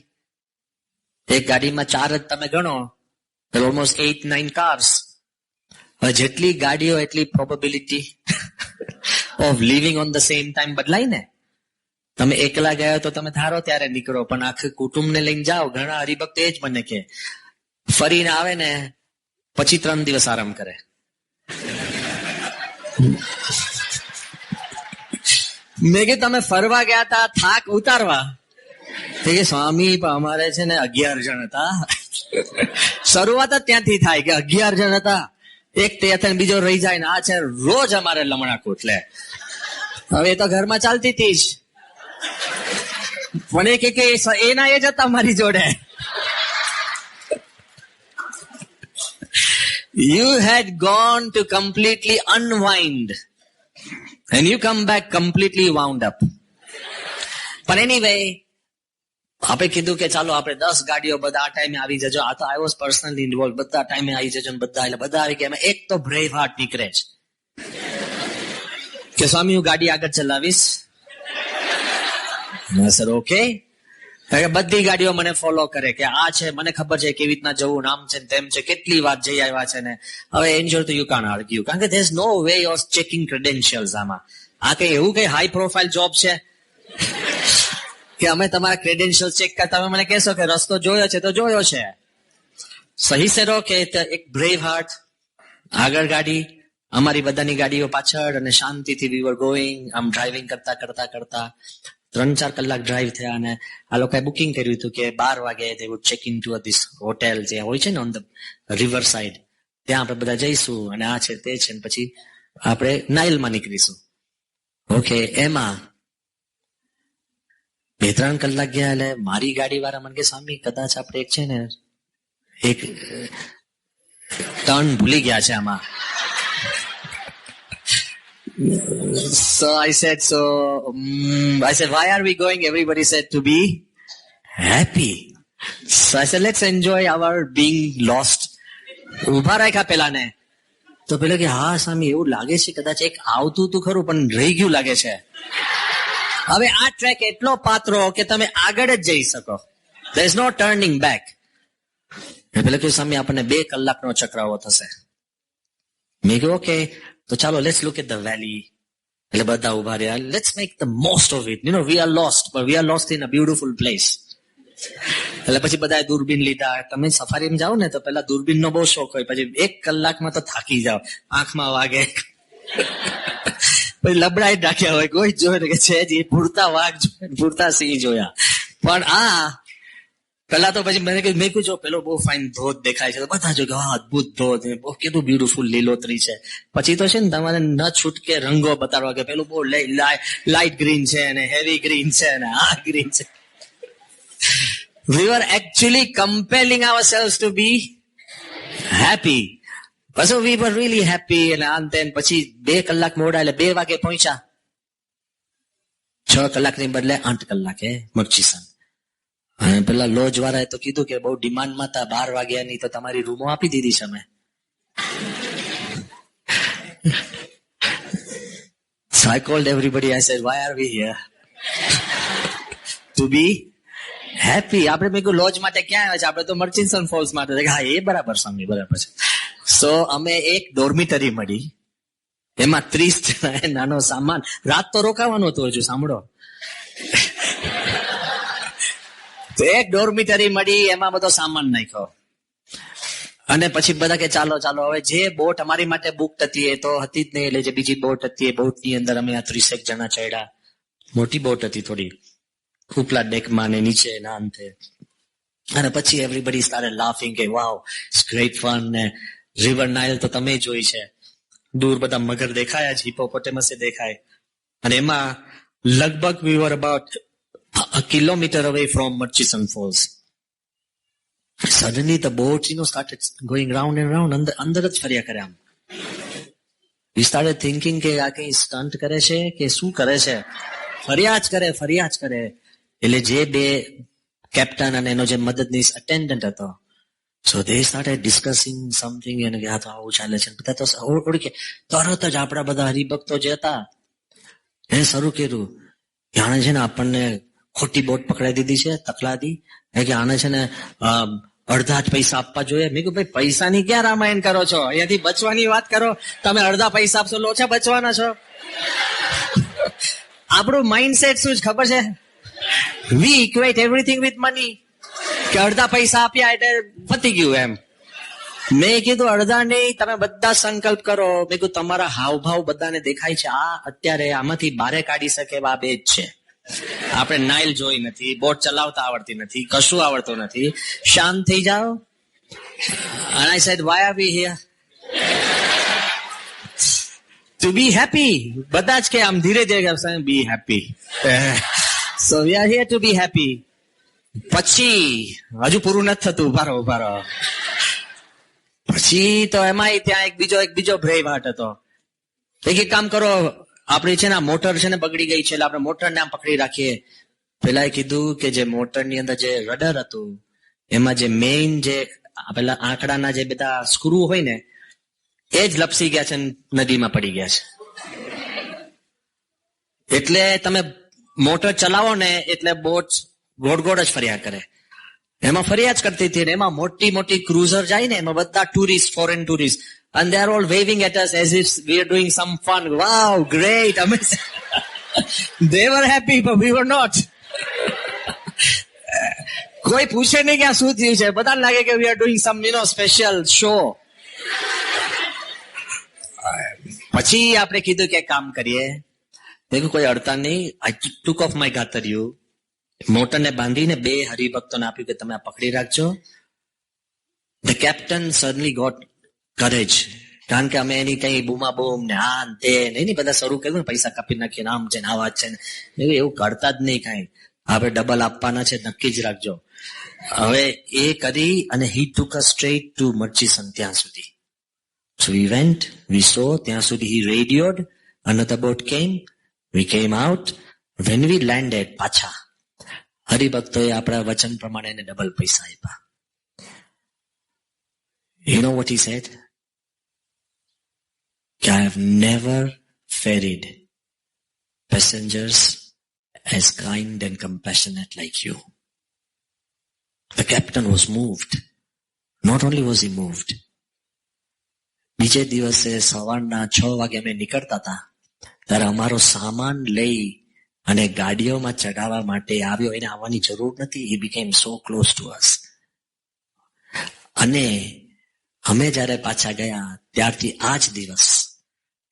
એક ગાડીમાં 4 જ તમે ગણો, ઓલમોસ્ટ 8-9 કાર્સ. હવે જેટલી ગાડીઓ એટલી probability of living on the same time બદલાય ને. તમે એકલા ગયા તો તમે ધારો ત્યારે નીકળો, પણ આખી કુટુંબને લઈને જાઓ. ઘણા હરિભક્તો એ જ મને કે ફરીને આવે ને પછી 3 દિવસ આરામ કરે. મેં કે તમે ફરવા ગયા હતા થાક ઉતારવા? કે સ્વામી અમારે છે ને 11 જણ હતા. શરૂઆત જ ત્યાંથી થાય કે 11 જણ હતા, એક તે બીજો રહી જાય ને આ છે રોજ અમારે લમણા કૂટલે. હવે તો ઘરમાં ચાલતી હતી જ, પણ એ કે એના એ જ હતા મારી જોડે. You had gone to completely unwind and you come back completely wound up. But anyway, આપણે કીધું કે ચાલો આપણે 10 ગાડીઓ બધા આ ટાઈમે આવી જજો. આ તો આઈ વોઝ પર્સનલી ઇન્વોલ્વ. બધા ટાઈમે આવી જજો ને બધા એટલે બધા આવી ગયા. એક તો બ્રેવ હાર્ટ નીકળે છે કે સ્વામી હું ગાડી આગળ ચલાવીશ. Sir okay. બધી ગાડીઓ મને ફોલો કરે કે આ છે, મને ખબર છે કેવી રીતના જવું, નામ છે તેમ છે, કેટલી વાર જઈ આવ્યા છે ને. હવે એન્જોય તો યુ કાન આર્ગ્યુ, કારણ કે there is no way of checking credentials. આમાં આ કઈ એવું કઈ હાઈ પ્રોફાઇલ જોબ છે કે અમે તમારા ક્રેડેન્શિયલ ચેક કરતા? તમે મને કહેશો કે રસ્તો જોયો છે તો જોયો છે. સહી સે રો કે એક બ્રેવ હાર્ટ, આગળ ગાડી, અમારી બધાની ગાડીઓ પાછળ, અને શાંતિથી વી વર ગોઈંગ. આમ ડ્રાઇવિંગ કરતા કરતા કરતા 3-4 કલાક ડ્રાઈવ થયા, અને આ લોકોએ બુકિંગ કર્યું હતું કે 12 વાગે they would check into this hotel જે હોય છે ને ઓન ધ રિવર સાઈડ, ત્યાં આપણે બધા જઈશું અને આ છે તે છે, પછી આપણે નાઇલમાં નીકળીશું. ઓકે. એમાં 2-3 કલાક ગયા એટલે મારી ગાડી વાળા મને કે સ્વામી કદાચ આપણે એક છે ને એક ટર્ન ભૂલી ગયા છે આમાં. So I said, why are we going? Everybody said to be happy. So I said, let's enjoy our being lost. ઉભા રાખ્યા પેલાને તો પેલા કે હા સ્વામી એવું લાગે છે કદાચ એક આવતું તું ખરું પણ રહી ગયું લાગે છે. હવે આ ટ્રેક એટલો પાતળો કે તમે આગળ જ જઈ શકો. There is no turning back. પેલા કે સ્વામી આપણને 2 કલાકનો ચક્રાવો થશે. મેં કહ્યું ઓકે, તો ચાલો let's look at the valley. એટલે બધા ઉભા રહ્યા. Let's make the most of it. We are lost, but we are lost in a beautiful place. એટલે પછી બધાએ દૂરબીન લીધા. તમે સફારીમાં જાઓ ને તો પેલા દૂરબીન નો બહુ શોખ હોય, પછી 1 કલાકમાં તો થાકી જાઓ, આંખમાં વાગે, પછી લબડાઈ જ રાખ્યા હોય. કોઈ જોયે કે છે જ પૂરતા વાઘ જોયા, પૂરતા સિંહ જોયા. પણ આ પેલા તો પછી મેં કહ્યું જો પેલો બહુ ફાઇન ધોધ દેખાય છે, તો બધા જો હા અદભુત ધોધ, બહુ કેટલું બ્યુટીફુલ લીલોતરી છે. પછી તો છે ને તમારે ન છૂટકે રંગો બતાડવા કે પેલું બહુ લાઇટ ગ્રીન છે અને હેવી ગ્રીન છે અને આ ગ્રીન છે. We were actually compelling ourselves to be happy. So we were really happy. અને અંતે પછી 2 કલાક મોડા એટલે 2 વાગે પહોંચ્યા. 6 કલાકની બદલે 8 કલાકે મર્ચીસન. અને પેલા લોજ વાળાએ તો કીધું કે બહુ ડિમાન્ડમાં હતા, 12 વાગ્યાની તો તમારી રૂમો આપી દીધી છે અમે. So I called everybody. I said, why are we here? To be happy. આપણે મેં કહ્યું લોજ માટે ક્યાં આવ્યા છે? આપણે તો મર્ચિન્સન ફોલ્સ માટે. હા એ બરાબર સ્વામી, બરાબર છે. સો અમે એક ડોર્મિટરી મળી, એમાં 30 જણા, નાનો સામાન. રાત તો રોકાવાનું હતું હજુ, સાંભળો. તો એક ડોર્મિટરી મળી, એમાં બધો સામાન નાખ્યો. અને પછી બધા કે ચાલો ચાલો હવે જે બોટ અમારી માટે બુક હતી એ તો હતી જ નહીં, એટલે જે બીજી બોટ હતી એ બોટની અંદર અમે આ 30 જણા ચડ્યા. મોટી બોટ હતી થોડી, ઉપલા ડેકમાં ને નીચે ના અંતે. અને પછી એવરીબડી સ્ટાર્ટેડ લાફિંગ કે વાવ ઇટ્સ ગ્રેટ ફન. ને રિવર નાઇલ તો તમે જોઈ છે, દૂર બધા મગર દેખાયા છે, હિપોપોટેમસ દેખાય. અને એમાં લગભગ વી વર about a kilometer away from Murchison Falls. Suddenly the boat, started going round and round. અંદર જ ફર્યા કરે આમ. We started thinking કે આ કઈ સ્ટન્ટ કરે છે કે શું કરે છે? ફર્યા જ કરે. એટલે જે 2 કેપ્ટન અને એનો જે મદદનીશ અટેન્ડન્ટ હતો, so they started discussing something. અને આ તો આવું ચાલે છે. બધા તો ઓળખે તરત જ આપણા બધા હરિભક્તો જે હતા એને શરૂ કર્યું કે આણે છે ને આપણને ખોટી બોટ પકડાઈ દીધી છે, તકલાદી, કે આને છે ને અડધા જ પૈસા આપવા જોઈએ. મેં કહ્યું ભાઈ પૈસાની ક્યાં રામાયણ કરો છો, અહીંયાથી બચવાની વાત કરો. તમે અડધા પૈસા આપશો, લોચા બચવાના છો. આપણું માઇન્ડસેટ શું છે ખબર છે? વી ઇક્વેટ એવરીથિંગ વિથ મની. કે અડધા પૈસા આપ્યા એટલે પતી ગયું એમ. મેં કીધું અડધા નહીં, તમે બધા સંકલ્પ કરો. મેં કીધું તમારા હાવભાવ બધાને દેખાય છે, આ અત્યારે આમાંથી બારે કાઢી શકે એવા બે જ છે. આપણે નાઇલ જોઈ નથી, બોટ ચલાવતા આવડતી નથી, કશું આવડતું નથી. શાંત થઈ જાઓ. And I said, why are we here? To be happy. બધા જ કે આમ ધીરે ધીરે be happy. So we are here to be happy. પછી હજુ પૂરું નથી થતું, ઉભારો. પછી તો એમાં ત્યાં એક બીજો ભ્રેવાટ હતો. એક કામ કરો, આપણી છે ને મોટર છે ને બગડી ગઈ છે, એટલે આપણે મોટરને આમ પકડી રાખીએ. પેલા એ કીધું કે જે મોટરની અંદર જે રડર હતું, એમાં જે મેઇન જે પેલા આંકડાના જે બધા સ્ક્રૂ હોય ને, એ જ લપસી ગયા છે, નદીમાં પડી ગયા છે. એટલે તમે મોટર ચલાવો ને એટલે બોટ ગોળ જ ફર્યા કરે. એમાં ફરિયાદ કરતી હતી, એમાં મોટી મોટી ક્રુઝર જાય ને, એમાં બધા tourist, foreign tourist, and they are all waving at us as if we are doing some fun. Wow, great, amazing. They were happy, but we were not. કોઈ પૂછે નહીં કે આ શું થયું છે, બધાને લાગે કે we are doing some, special show. પછી આપણે કીધું કે કામ કરીએ. દેખો કોઈ અડતા નહીં. I took off my ગાતરિયું, મોટરને બાંધીને 2 હરિભક્તોને આપ્યું કે તમે આ પકડી રાખજો. The captain suddenly got courage. કારણ કે અમે એની કઈ બૂમા બૂમ ને આ તે નહીં બધા શરૂ કર્યું ને, પૈસા કાપી નાખીએ, આમ છે ને આવા છે ને, એવું કરતા જ નહીં કઈ. આપણે ડબલ આપવાના છે, નક્કી જ રાખજો. હવે એ કરી અને he took us straight to મર્ચીસન, ત્યાં સુધી. So we went, we saw, ત્યાં સુધી he radioed, another boat came, we came out. When we landed, પાછા હરિભક્તોએ આપણા વચન પ્રમાણે એને ડબલ પૈસા આપ્યા. You know what he said? I have never ferried passengers as kind and compassionate like you. The captain was moved. Not only was he moved, બીજે દિવસે સવારના 6 વાગે અમે નીકળતા હતા, ત્યારે અમારો સામાન લઈ અને ગાડીઓમાં ચડાવવા માટે આવ્યો. એને આવવાની જરૂર નથી. He became so close to us. અને અમે જયારે પાછા ગયા ત્યારથી આ જ દિવસ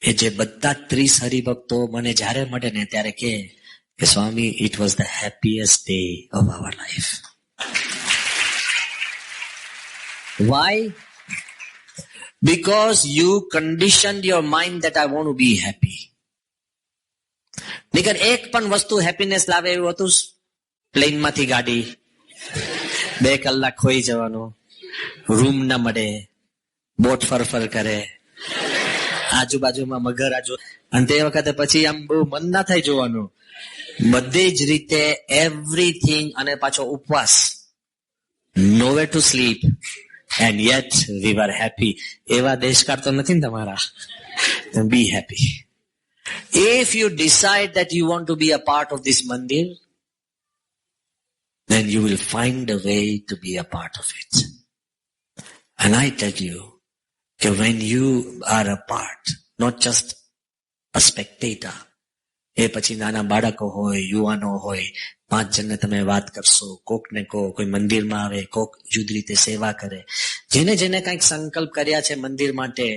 એ જે બધા 30 હરિભક્તો મને જયારે મળે ને ત્યારે કે સ્વામી, it was the happiest day of our life. Why? Because you conditioned your mind that I want to be happy. નીકળ એક પણ વસ્તુ હેપીનેસ લાવે એવું હતું? પ્લેનમાંથી ગાડી, 2 કલાક ખોઈ જવાનું, રૂમ ના મળે, બોટ ફરફર કરે, આજુબાજુમાં મગર અને તે વખતે પછી આમ બહુ મન ના થાય જોવાનું. બધી જ રીતે એવરીથિંગ, અને પાછો ઉપવાસ, nowhere to sleep, and yet we were happy. એવા દેશકાળ તો નથી ને તમારા? Be happy. If you decide that you want to be a part of this mandir, then you will find a way to be a part of it. And I tell you, that when you are a part, not just a spectator, એ પછી નાના બાળકો હોય, યુવાનો હોય, 5 જણને તમે વાત કરશો, કોકને કોઈ મંદિરમાં આવે, કોક જુદી રીતે સેવા કરે, જેને કંઈક સંકલ્પ કર્યા છે મંદિર માટે,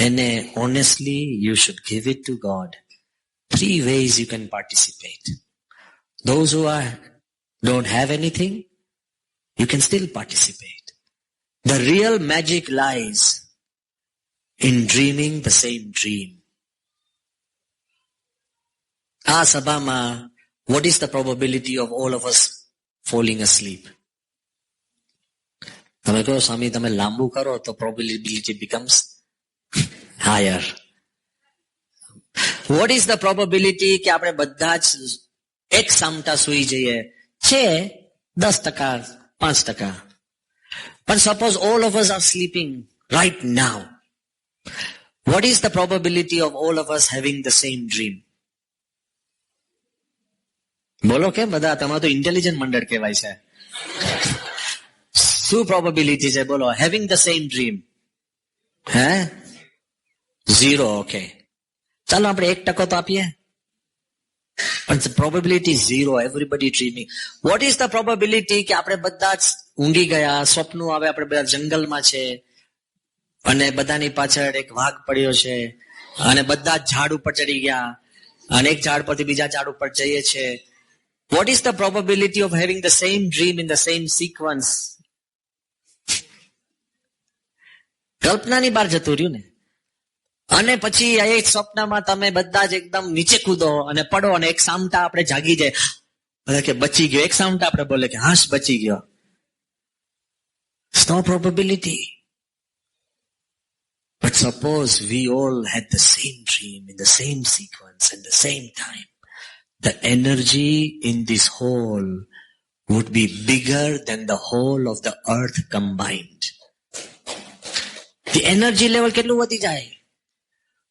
એને honestly you should give it to God. 3 ways you can participate. Those who don't have anything, you can still participate. The real magic lies in dreaming the same dream. આ સભામાં what is the probability of all of us falling asleep? તમે કહો સ્વામી તમે લાંબુ કરો તો probability becomes higher. What is the probability કે આપણે બધા જ એક સામટા સુઈ જઈએ? છે 10%, 5%. But suppose all of us are sleeping right now. What is the probability of all of us having the same dream? બોલો કેમ બધા? તમારું તો ઇન્ટેલિજન્ટ મંડળ કહેવાય છે. શું પ્રોબેબિલિટી છે બોલો? Having the same dream. Hey 0. Okay, ચાલો આપણે 1% તો આપીએ. પણ probability 0. Everybody dreaming. What is the probability કે આપણે બધા જ ઊંઘી ગયા, સ્વપ્ન આવે, આપણે બધા જંગલમાં છે અને બધાની પાછળ એક વાઘ પડ્યો છે અને બધા જ ઝાડ ઉપર ચડી ગયા અને એક ઝાડ પરથી બીજા ઝાડ ઉપર જઈએ છે. What is the probability of having the same dream in the same sequence? કલ્પનાની બહાર જતું રહ્યું ને. અને પછી એક સ્વપ્નમાં તમે બધા જ એકદમ નીચે કૂદો અને પડો અને એક સામટા આપણે જાગી જાય કે બચી ગયો. એક સામટા આપણે બોલે કે હાશ બચી ગયો. It's no probability. But suppose we all had the same dream in the same sequence at the same time. The energy in this whole would be bigger than the whole of the earth combined. The energy level કેટલું વધી જાય?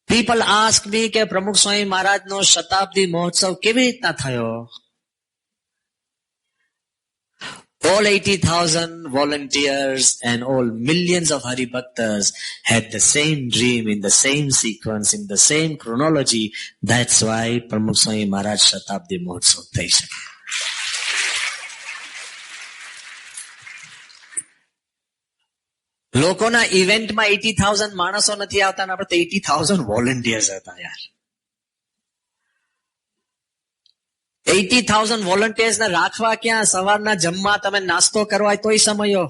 People ask me કે પ્રમુખ સ્વામી મહારાજનો શતાબ્દી મહોત્સવ કેવી રીતના થયો? All 80,000 volunteers and all millions of Hari Bhaktas had the same dream in the same sequence, in the same chronology. That's why Pramukh Swami Maharaj Shatabdi Mahotsav થઈ શકે. લોકોના ઇવેન્ટમાં 80,000 માણસો નથી આવતા ને આપણે તો 80,000 વોલન્ટિયર્સ હતા યાર. 80,000 વોલન્ટિયર્સ ને રાખવા ક્યાં? સવારના જમવા તમે નાસ્તો કરવા તોય સમયો.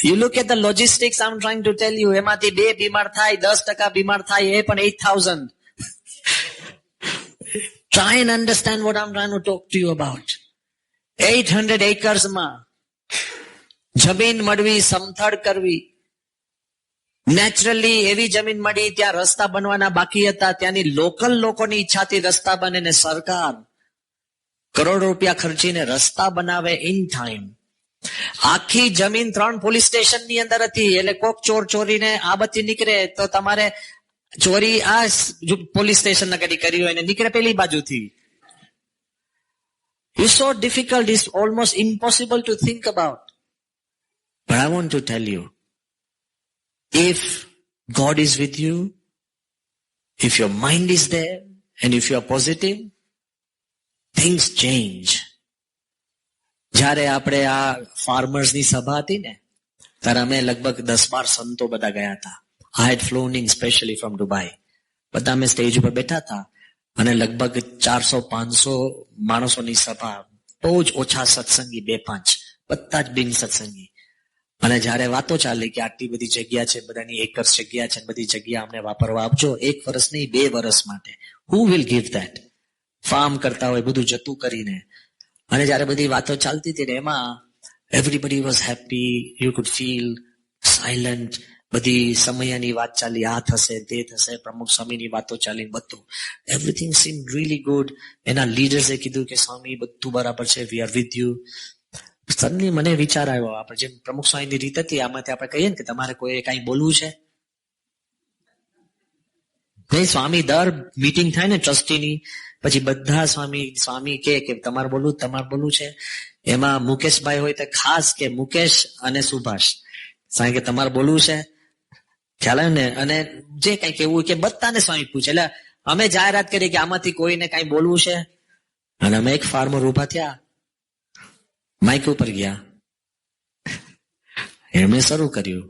You look at the logistics I'm trying to tell you. એમાંથી 2 બીમાર થાય, 10% બીમાર થાય, એ પણ 8,000. Try and understand what I'm trying to talk to you about. 800 acres માં જમીન મળવી, સમથળ કરવી. નેચરલી એવી જમીન મળી, ત્યાં રસ્તા બનવાના બાકી હતા, ત્યાંની લોકલ લોકોની ઈચ્છાથી રસ્તા બને ને સરકાર કરોડો રૂપિયા ખર્ચીને રસ્તા બનાવે ઇન ટાઈમ. આખી જમીન 3 પોલીસ સ્ટેશન ની અંદર હતી, એટલે કોક ચોર ચોરીને આ બધી નીકળે તો તમારે ચોરી આ પોલીસ સ્ટેશન નગરી કરી હોય ને નીકળે પેલી બાજુથી. It's so difficult, it's almost impossible to think about. But I want to tell you, if God is with you, if your mind is there, and if you are positive, things change. જ્યારે આપણે આ ફાર્મર્સની સભા હતી ને, ત્યારે અમે લગભગ 10-12 સંતો બધા ગયા હતા. I had flown in specially from Dubai. બધા અમે સ્ટેજ ઉપર બેઠા હતા અને લગભગ 400-500 માણસોની સભા, બહુ જ ઓછા સત્સંગી, 2-5, બધા જ બિન સત્સંગી. અને જયારે વાતો ચાલે કે આટલી બધી જગ્યા છે, બધાની એકર્સ જગ્યા છે, બધી જગ્યા અમને વાપરવા આપજો, 1 વર્ષ નહીં 2 વર્ષ માટે. Who will give that? Farm કરતા હોય બધું જતું કરીને. અને જયારે બધી વાતો ચાલતી હતી ને એમાં everybody was happy, you could feel silent. બધી સમયની વાત ચાલી, આ થશે તે થશે, પ્રમુખ સ્વામીની વાતો ચાલી, બધું everything seemed really good. એના લીડર્સે કીધું કે સ્વામી બધું બરાબર છે, we are with you. Suddenly મને વિચાર આવ્યો, આપણે જેમ પ્રમુખ સ્વામીની રીત હતી, આમાંથી આપણે કહીએ ને કે તમારે કોઈ કઈ બોલવું છે? નહીં, સ્વામી દર મીટિંગ થાય ને ટ્રસ્ટીની, પછી બધા સ્વામી કે તમારે બોલવું છે. એમાં મુકેશભાઈ હોય તો ખાસ કે મુકેશ અને સુભાષ સ્વામી કે તમારે બોલવું છે, ખ્યાલ આવ્યો ને? અને જે કઈ કેવું કે બધાને સ્વામી પૂછે. એટલે અમે જાહેરાત કરી કે આમાંથી કોઈને કઈ બોલવું છે. અને અમે એક ફાર્મર ઉભા થયા, માઇક ઉપર ગયા, એમણે શરૂ કર્યું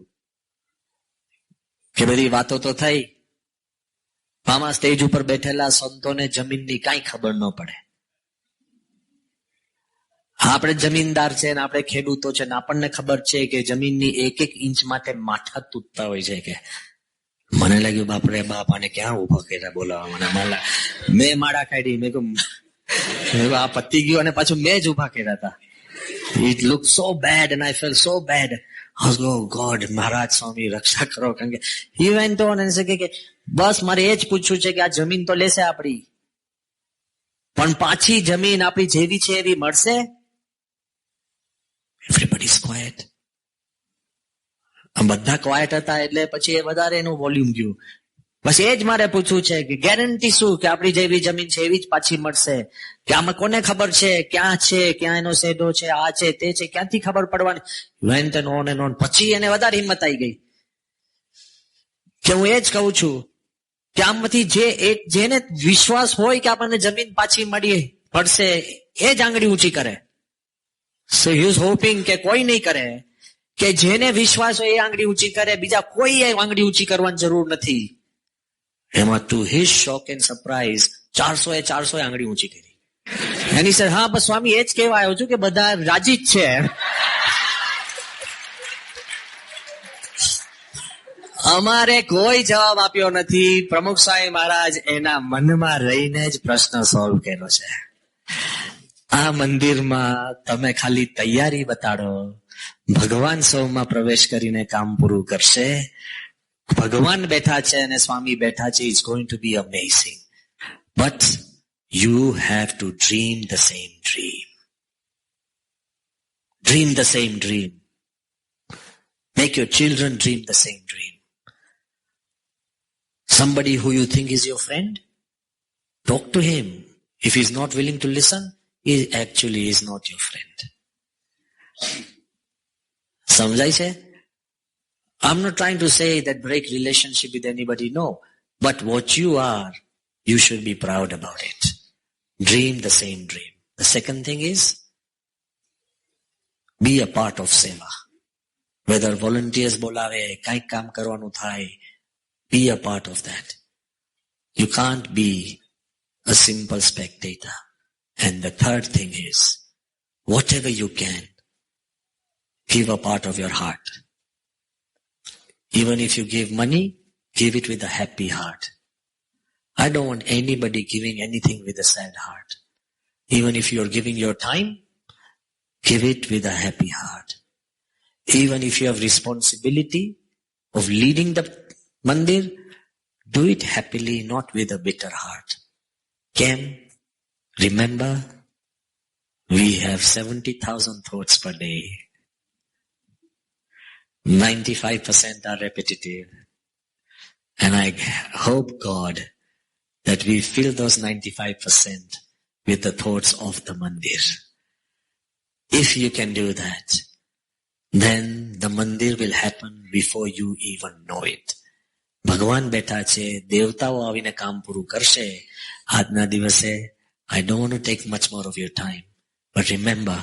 કે બધી વાતો તો થઈ. આમાં સ્ટેજ ઉપર બેઠેલા સંતોને જમીનની કઈ ખબર ન પડે. આપણે જમીનદાર છે ને આપણે ખેડૂતો છે ને આપણને ખબર છે કે જમીનની 1-1 ઇંચ માટે માથા તૂટતા હોય છે. કે મને લાગ્યું બાપરે બાપ આને ક્યાં ઉભો કર્યા બોલાવવા મને. મેં માળા કાઢી, મેં કહ્યું આ પતી ગયું અને પાછું મેં જ ઉભા કર્યા હતા. It looked so bad and I felt so bad. I was going, oh God, Maharaj Swami રક્ષા કરો. કારણ કે he went on and said કે બસ મારે એ જ પૂછવું છે કે આ જમીન તો લેશે આપણી, પણ પાછી જમીન આપણી જેવી છે એવી મળશે? Everybody is quiet. બધા ક્વાયટ હતા એટલે પછી એ વધારે એનું વોલ્યુમ ગયું. બસ એ જ મારે પૂછવું છે કે ગેરંટી શું કે આપણી જેવી જમીન છે એવી જ પાછી મળશે? કે આમાં કોને ખબર છે ક્યાં છે, ક્યાં એનો શેડો છે, આ છે તે છે, ક્યાંથી ખબર પડવાની? Vent and on and on. પછી એને વધારે હિંમત આવી ગઈ કે હું એ જ કહું છું કે આમાંથી જેને વિશ્વાસ હોય કે આપણને જમીન પાછી પડશે એ જ આંગળી ઊંચી કરે. સો યુ ઇઝ હોપિંગ કે કોઈ નહીં કરે, કે જેને વિશ્વાસ હોય એ આંગળી ઊંચી કરે, બીજા કોઈ આંગળી ઊંચી કરવાની જરૂર નથી. એમાં to his shock and surprise 400 આંગળી ઊંચી કરી. એની સર હા બસ સ્વામી એ જ કહેવા આવ્યો છું કે બધા રાજી જ છે. અમારે કોઈ જવાબ આપ્યો નથી. પ્રમુખ સ્વામી મહારાજ એના મનમાં રહીને જ પ્રશ્ન સોલ્વ કર્યો છે. આ મંદિરમાં તમે ખાલી તૈયારી બતાડો, ભગવાન સૌમાં પ્રવેશ કરીને કામ પૂરું કરશે. ભગવાન બેઠા છે અને સ્વામી બેઠા છે. It's going to be amazing. But you have to dream the same dream. Dream the same dream. Make your children dream the same dream. Somebody who you think is your friend, talk to him. If he is not willing to listen, he actually is not your friend. સમજાય છે? I'm not trying to say that break relationship with anybody, no. But what you are, you should be proud about it. Dream the same dream. The second thing is, be a part of seva. Whether volunteers બોલાવે, કંઈક કામ કરવાનું થાય, be a part of that. You can't be a simple spectator. And the third thing is, whatever you can, give a part of your heart. Even if you give money, give it with a happy heart. I don't want anybody giving anything with a sad heart. Even if you're giving your time, give it with a happy heart. Even if you have responsibility of leading the mandir, do it happily, not with a bitter heart. Kem, remember, we have 70,000 thoughts per day. 95% are repetitive. And I hope, God, that we fill those 95% with the thoughts of the mandir. If you can do that, then the mandir will happen before you even know it. ભગવાન બેઠા છે, દેવતાઓ આવીને કામ પૂરું કરશે. આજના દિવસે I don't want to take much more of your time, but remember,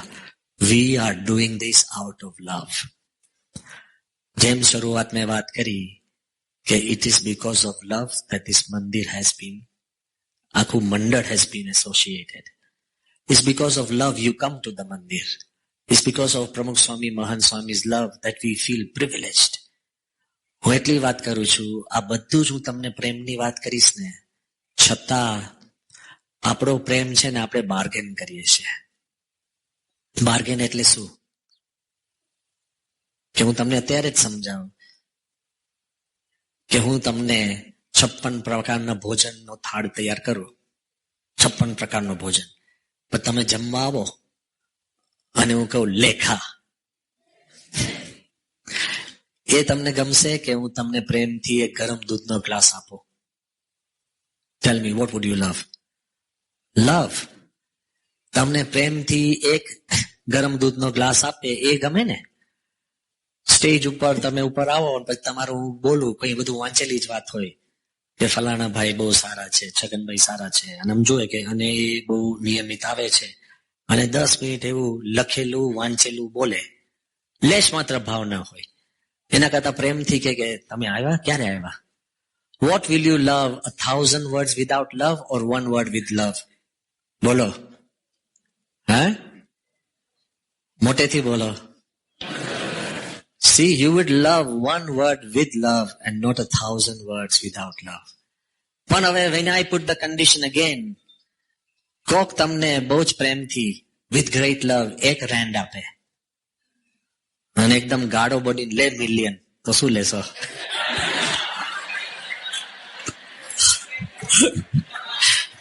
we are doing this out of love. જેમ શરૂઆત મેં વાત કરી કે it is because of love that this mandir has been, આખું મંડળ has been associated. It's because of love you come to the mandir. It's because of Pramukh Swami, Mahan Swami's love that we feel privileged. હું એટલી વાત કરું છું, આ બધું જ હું તમને પ્રેમની વાત કરીશ ને, છતાં આપણો પ્રેમ છે ને આપણે બાર્ગેન કરીએ છીએ. બાર્ગેન એટલે શું? કે હું તમને અત્યારે જ સમજાવું કે હું તમને 56 પ્રકારના ભોજનનો થાળ તૈયાર કરું, 56 પ્રકારનો ભોજન, પણ તમે જમવા આવો અને હું કહું લેખા, એ તમને ગમશે કે હું તમને પ્રેમથી એક ગરમ દૂધનો ગ્લાસ આપું? ટેલ મી, વોટ વુડ યુ લવ? લવ. તમને પ્રેમથી એક ગરમ દૂધનો ગ્લાસ આપે એ ગમે ને? સ્ટેજ ઉપર તમે ઉપર આવો પછી તમારું બોલું કઈ બધું વાંચેલી જ વાત હોય કે ફલાણા ભાઈ બહુ સારા છે, છગનભાઈ સારા છે, અને આમ જોયે કે અને એ બહુ નિયમિત આવે છે, અને 10 મિનિટ એવું લખેલું વાંચેલું બોલે, લેશ માત્ર ભાવ ના હોય. એના કરતા પ્રેમથી કે તમે આવ્યા, ક્યારે આવ્યા? What will you love, 1,000 words without love or 1 word with love? બોલો. હા, મોટેથી બોલો. See, you would love 1 word with love and not 1,000 words without love. પણ હવે when I put the condition again, કોક તમને બહુ જ પ્રેમથી with great love એક રેન્ડ આપે અને એકદમ ગાળો બોડીને લે મિલિયન, તો શું લેશો?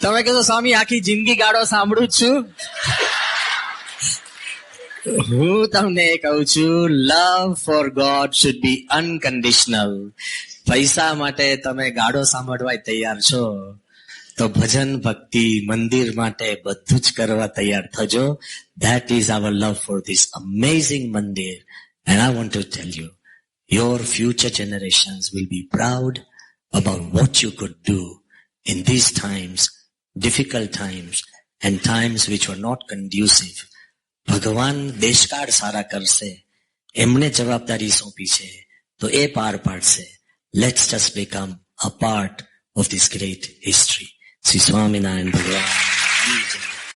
તમે કહેશો સ્વામી આખી જિંદગી ગાળો સાંભળું જ છું, હું તમને કહું છું, લવ four God should be unconditional. પૈસા માટે તમે ગાડો સાંભળવા તૈયાર છો તો ભજન ભક્તિ મંદિર માટે બધું જ કરવા તૈયાર થજો. That is our love for this amazing મંદિર. And I want to tell you, your future generations will be proud about what you could do in these times, difficult times, and times which were not conducive. ભગવાન દેશકાળ સારા કરશે, એમને જવાબદારી સોંપી છે તો એ પાર પાડશે. Let's just become a part of this great history. Shri Swaminarayan ભગવાન.